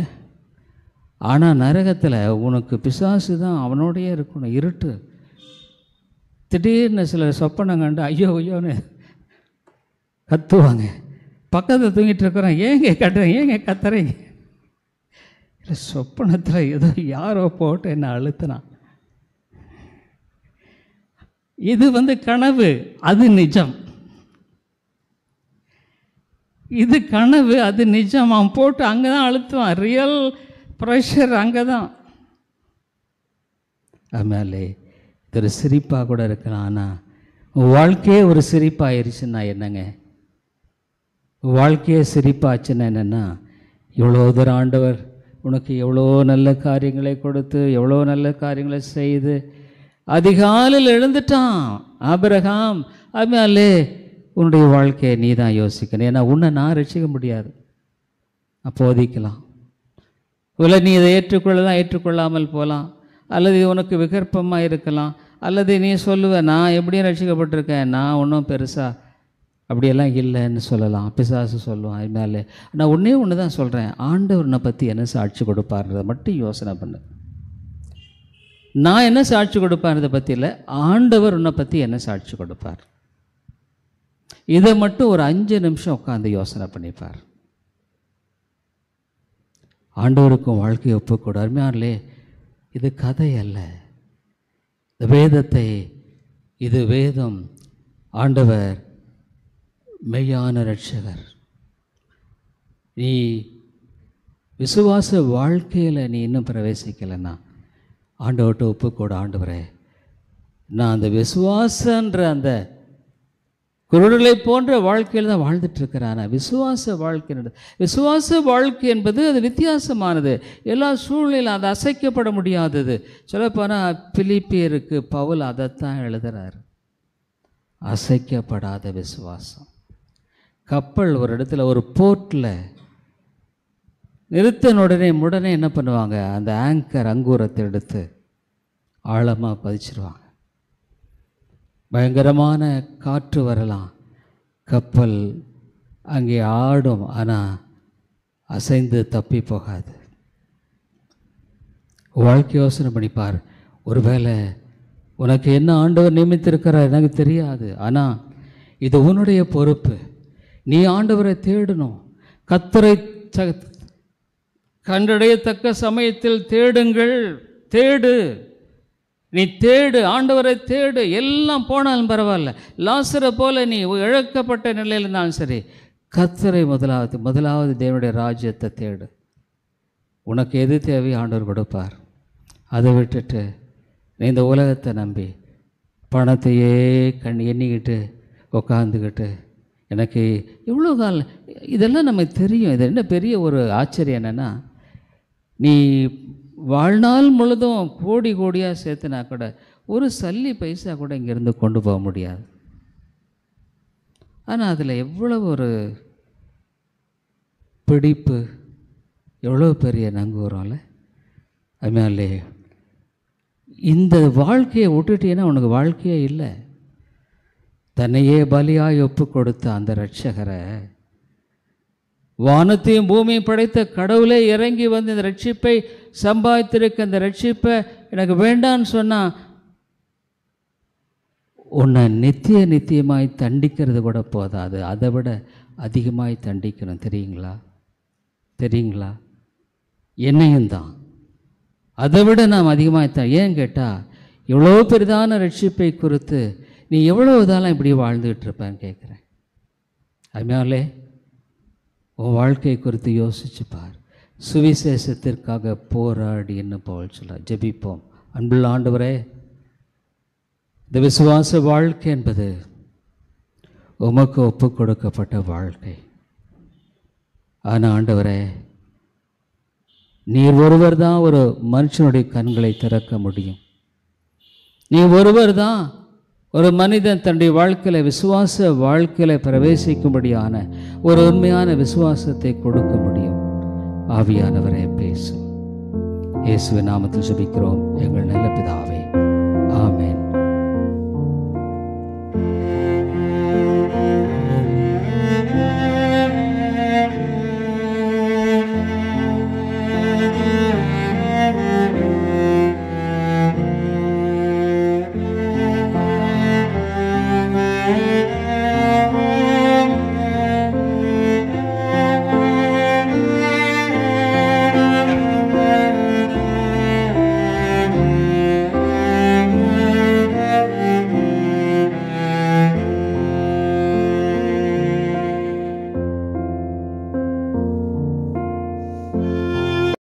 ஆனால் நரகத்தில் உனக்கு பிசாசு தான் அவனோடையே இருக்கணும். இருட்டு. திடீர்னு சில சொப்பனம் கண்டு ஐயோ ஐயோன்னு கத்துவாங்க. பக்கத்தில் தூங்கிட்டு இருக்கிறோம், ஏங்க கட்டுறேன், ஏங்க கத்துறீங்க? இல்லை, சொப்பனத்தில் ஏதோ யாரோ போட்டு என்ன அழுத்தினான். இது வந்து கனவு, அது நிஜம். இது கனவு, அது நிஜம். அவன் போட்டு அங்கே தான் அழுத்துவான். ரியல் ப்ரெஷர் அங்கே தான். அதுமாதிரி இது ஒரு சிரிப்பாக கூட இருக்கலாம். ஆனால் உன் வாழ்க்கையே ஒரு சிரிப்பாகிருச்சுன்னா என்னங்க? வாழ்க்கையே சிரிப்பாச்சுன்னா என்னென்னா, இவ்வளோ தூரம் ஆண்டவர் உனக்கு எவ்வளோ நல்ல காரியங்களை கொடுத்து, எவ்வளோ நல்ல காரியங்களை செய்து, அதிகாலையில் எழுந்துட்டான் ஆபிரகாம். அதுமாதிரி உன்னுடைய வாழ்க்கையை நீ தான் யோசிக்கணும். ஏன்னா உன்னை நான் ரட்சிக்க முடியாது. போதிக்கலாம், இல்லை நீ இதை ஏற்றுக்கொள்ளலாம், ஏற்றுக்கொள்ளாமல் போகலாம், அல்லது இது உனக்கு விகற்பமாக இருக்கலாம், அல்லது நீ சொல்லுவ நான் எப்படியும் ரட்சிக்கப்பட்டிருக்கேன், நான் ஒன்றும் பெருசாக அப்படியெல்லாம் இல்லைன்னு சொல்லலாம். பிசாசு சொல்லுவான். அதுமாதிரி நான் ஒன்று தான் சொல்கிறேன், ஆண்டவரை பற்றி என்ன சாட்சி கொடுப்பார்ன்றதை மட்டும் யோசனை பண்ணு. நான் என்ன சாட்சி கொடுப்பார்ன்றதை பற்றி இல்லை, ஆண்டவர் உன்னை பற்றி என்ன சாட்சி கொடுப்பார், இதை மட்டும் ஒரு 5 நிமிஷம் உட்காந்து யோசனை பண்ணிப்பார். ஆண்டவருக்கும் வாழ்க்கையை ஒப்புக்கூட. அருமையானே, இது கதை அல்ல, இந்த வேதத்தை, இது வேதம். ஆண்டவர் மெய்யான இரட்சகர். நீ விசுவாச வாழ்க்கையில் நீ இன்னும் பிரவேசிக்கலைன்னா ஆண்டவர்கிட்ட ஒப்புக்கூட. ஆண்டவரே, நான் அந்த விசுவாசன்ற அந்த குருடலை போன்ற வாழ்க்கையில் தான் வாழ்ந்துட்டுருக்கிறேன். விசுவாச வாழ்க்கை என்பது அது வித்தியாசமானது. எல்லா சூழ்நிலையிலும் அது அசைக்கப்பட முடியாதது. சொல்லப்போனால் பிலிப்பியருக்கு பவுல் அதைத்தான் எழுதுகிறார், அசைக்கப்படாத விசுவாசம். கப்பல் ஒரு இடத்துல ஒரு போர்ட்டில் நிறுத்தின உடனே என்ன பண்ணுவாங்க, அந்த ஆங்கர் அங்கூரத்தை எடுத்து ஆழமாக பதிச்சிருவாங்க. பயங்கரமான காற்று வரலாம், கப்பல் அங்கே ஆடும், ஆனால் அசைந்து தப்பி போகாது. வாழ்க்கை யோசனை பண்ணிப்பார். ஒருவேளை உனக்கு என்ன ஆண்டவர் நியமித்திருக்கிறார் எனக்கு தெரியாது, ஆனால் இது உன்னுடைய பொறுப்பு. நீ ஆண்டவரை தேடணும். கர்த்தரை கண்டடையத்தக்க சமயத்தில் தேடுங்கள். தேடு, நீ தேடு, ஆண்டவரை தேடு. எல்லாம் போனாலும் பரவாயில்ல. லாசரை போல நீ இழக்கப்பட்ட நிலையில் இருந்தாலும் சரி, கர்த்தரை முதலாவது தேவனுடைய ராஜ்யத்தை தேடு. உனக்கு எது தேவை ஆண்டவர் கொடுப்பார். அதை விட்டுட்டு நீ இந்த உலகத்தை நம்பி பணத்தையே எண்ணிக்கிட்டு உக்காந்துக்கிட்டு எனக்கு இவ்வளோ காலம் இதெல்லாம் நமக்கு தெரியும். இது என்ன பெரிய ஒரு ஆச்சரியம் என்னென்னா, நீ வாழ்நாள் முழுதும் கோடி கோடியாக சேர்த்துனா கூட ஒரு சல்லி பைசா கூட இங்கேருந்து கொண்டு போக முடியாது. ஆனால் அதில் எவ்வளவு ஒரு பிடிப்பு எவ்வளோ பெரிய நங்கூரம்ல. அதனாலே இந்த வாழ்க்கையை விட்டுட்டீங்கன்னா உனக்கு வாழ்க்கையே இல்லை. தன்னையே பலியாய் ஒப்பு கொடுத்த அந்த இரட்சகரை, வானத்தையும் பூமியும் படைத்த கடவுளே இறங்கி வந்து இந்த ரட்சிப்பை சம்பாதித்திருக்க அந்த ரட்சிப்பை எனக்கு வேண்டான்னு சொன்னால் உன்னை நித்தியமாய் தண்டிக்கிறது கூட போதாது, அதை விட அதிகமாய் தண்டிக்கணும். தெரியுங்களா? என்னையும் தான் அதை விட நாம் அதிகமாக ஏன் கேட்டால், இவ்வளோ பெரிதான ரட்சிப்பை குறித்து நீ எவ்வளோ இதாலாம் இப்படி வாழ்ந்துக்கிட்டு இருப்பேன்னு கேட்குறேன். அதனாலே உன் வாழ்க்கை குறித்து யோசிச்சு பார். சுவிசேஷத்திற்காக போராடி என்ன பவுல் சொல்கிறார். ஜெபிப்போம். அன்புள்ள ஆண்டவரே, இந்த விசுவாச வாழ்க்கை என்பது உமக்கு ஒப்பு கொடுக்கப்பட்ட வாழ்க்கை. ஆனால் ஆண்டவரே, நீர் ஒருவர் தான் ஒரு மனுஷனுடைய கண்களை திறக்க முடியும். நீ ஒருவர் தான் ஒரு மனிதன் தன்னுடைய வாழ்க்கையில் விசுவாச வாழ்க்கையில் பிரவேசிக்கும்படியான ஒரு உண்மையான விசுவாசத்தை கொடுக்க முடியும். ஆவியானவரே பேசும். இயேசுவின் நாமத்தில் ஜெபிக்கிறோம் எங்கள் நல்ல பிதாவே.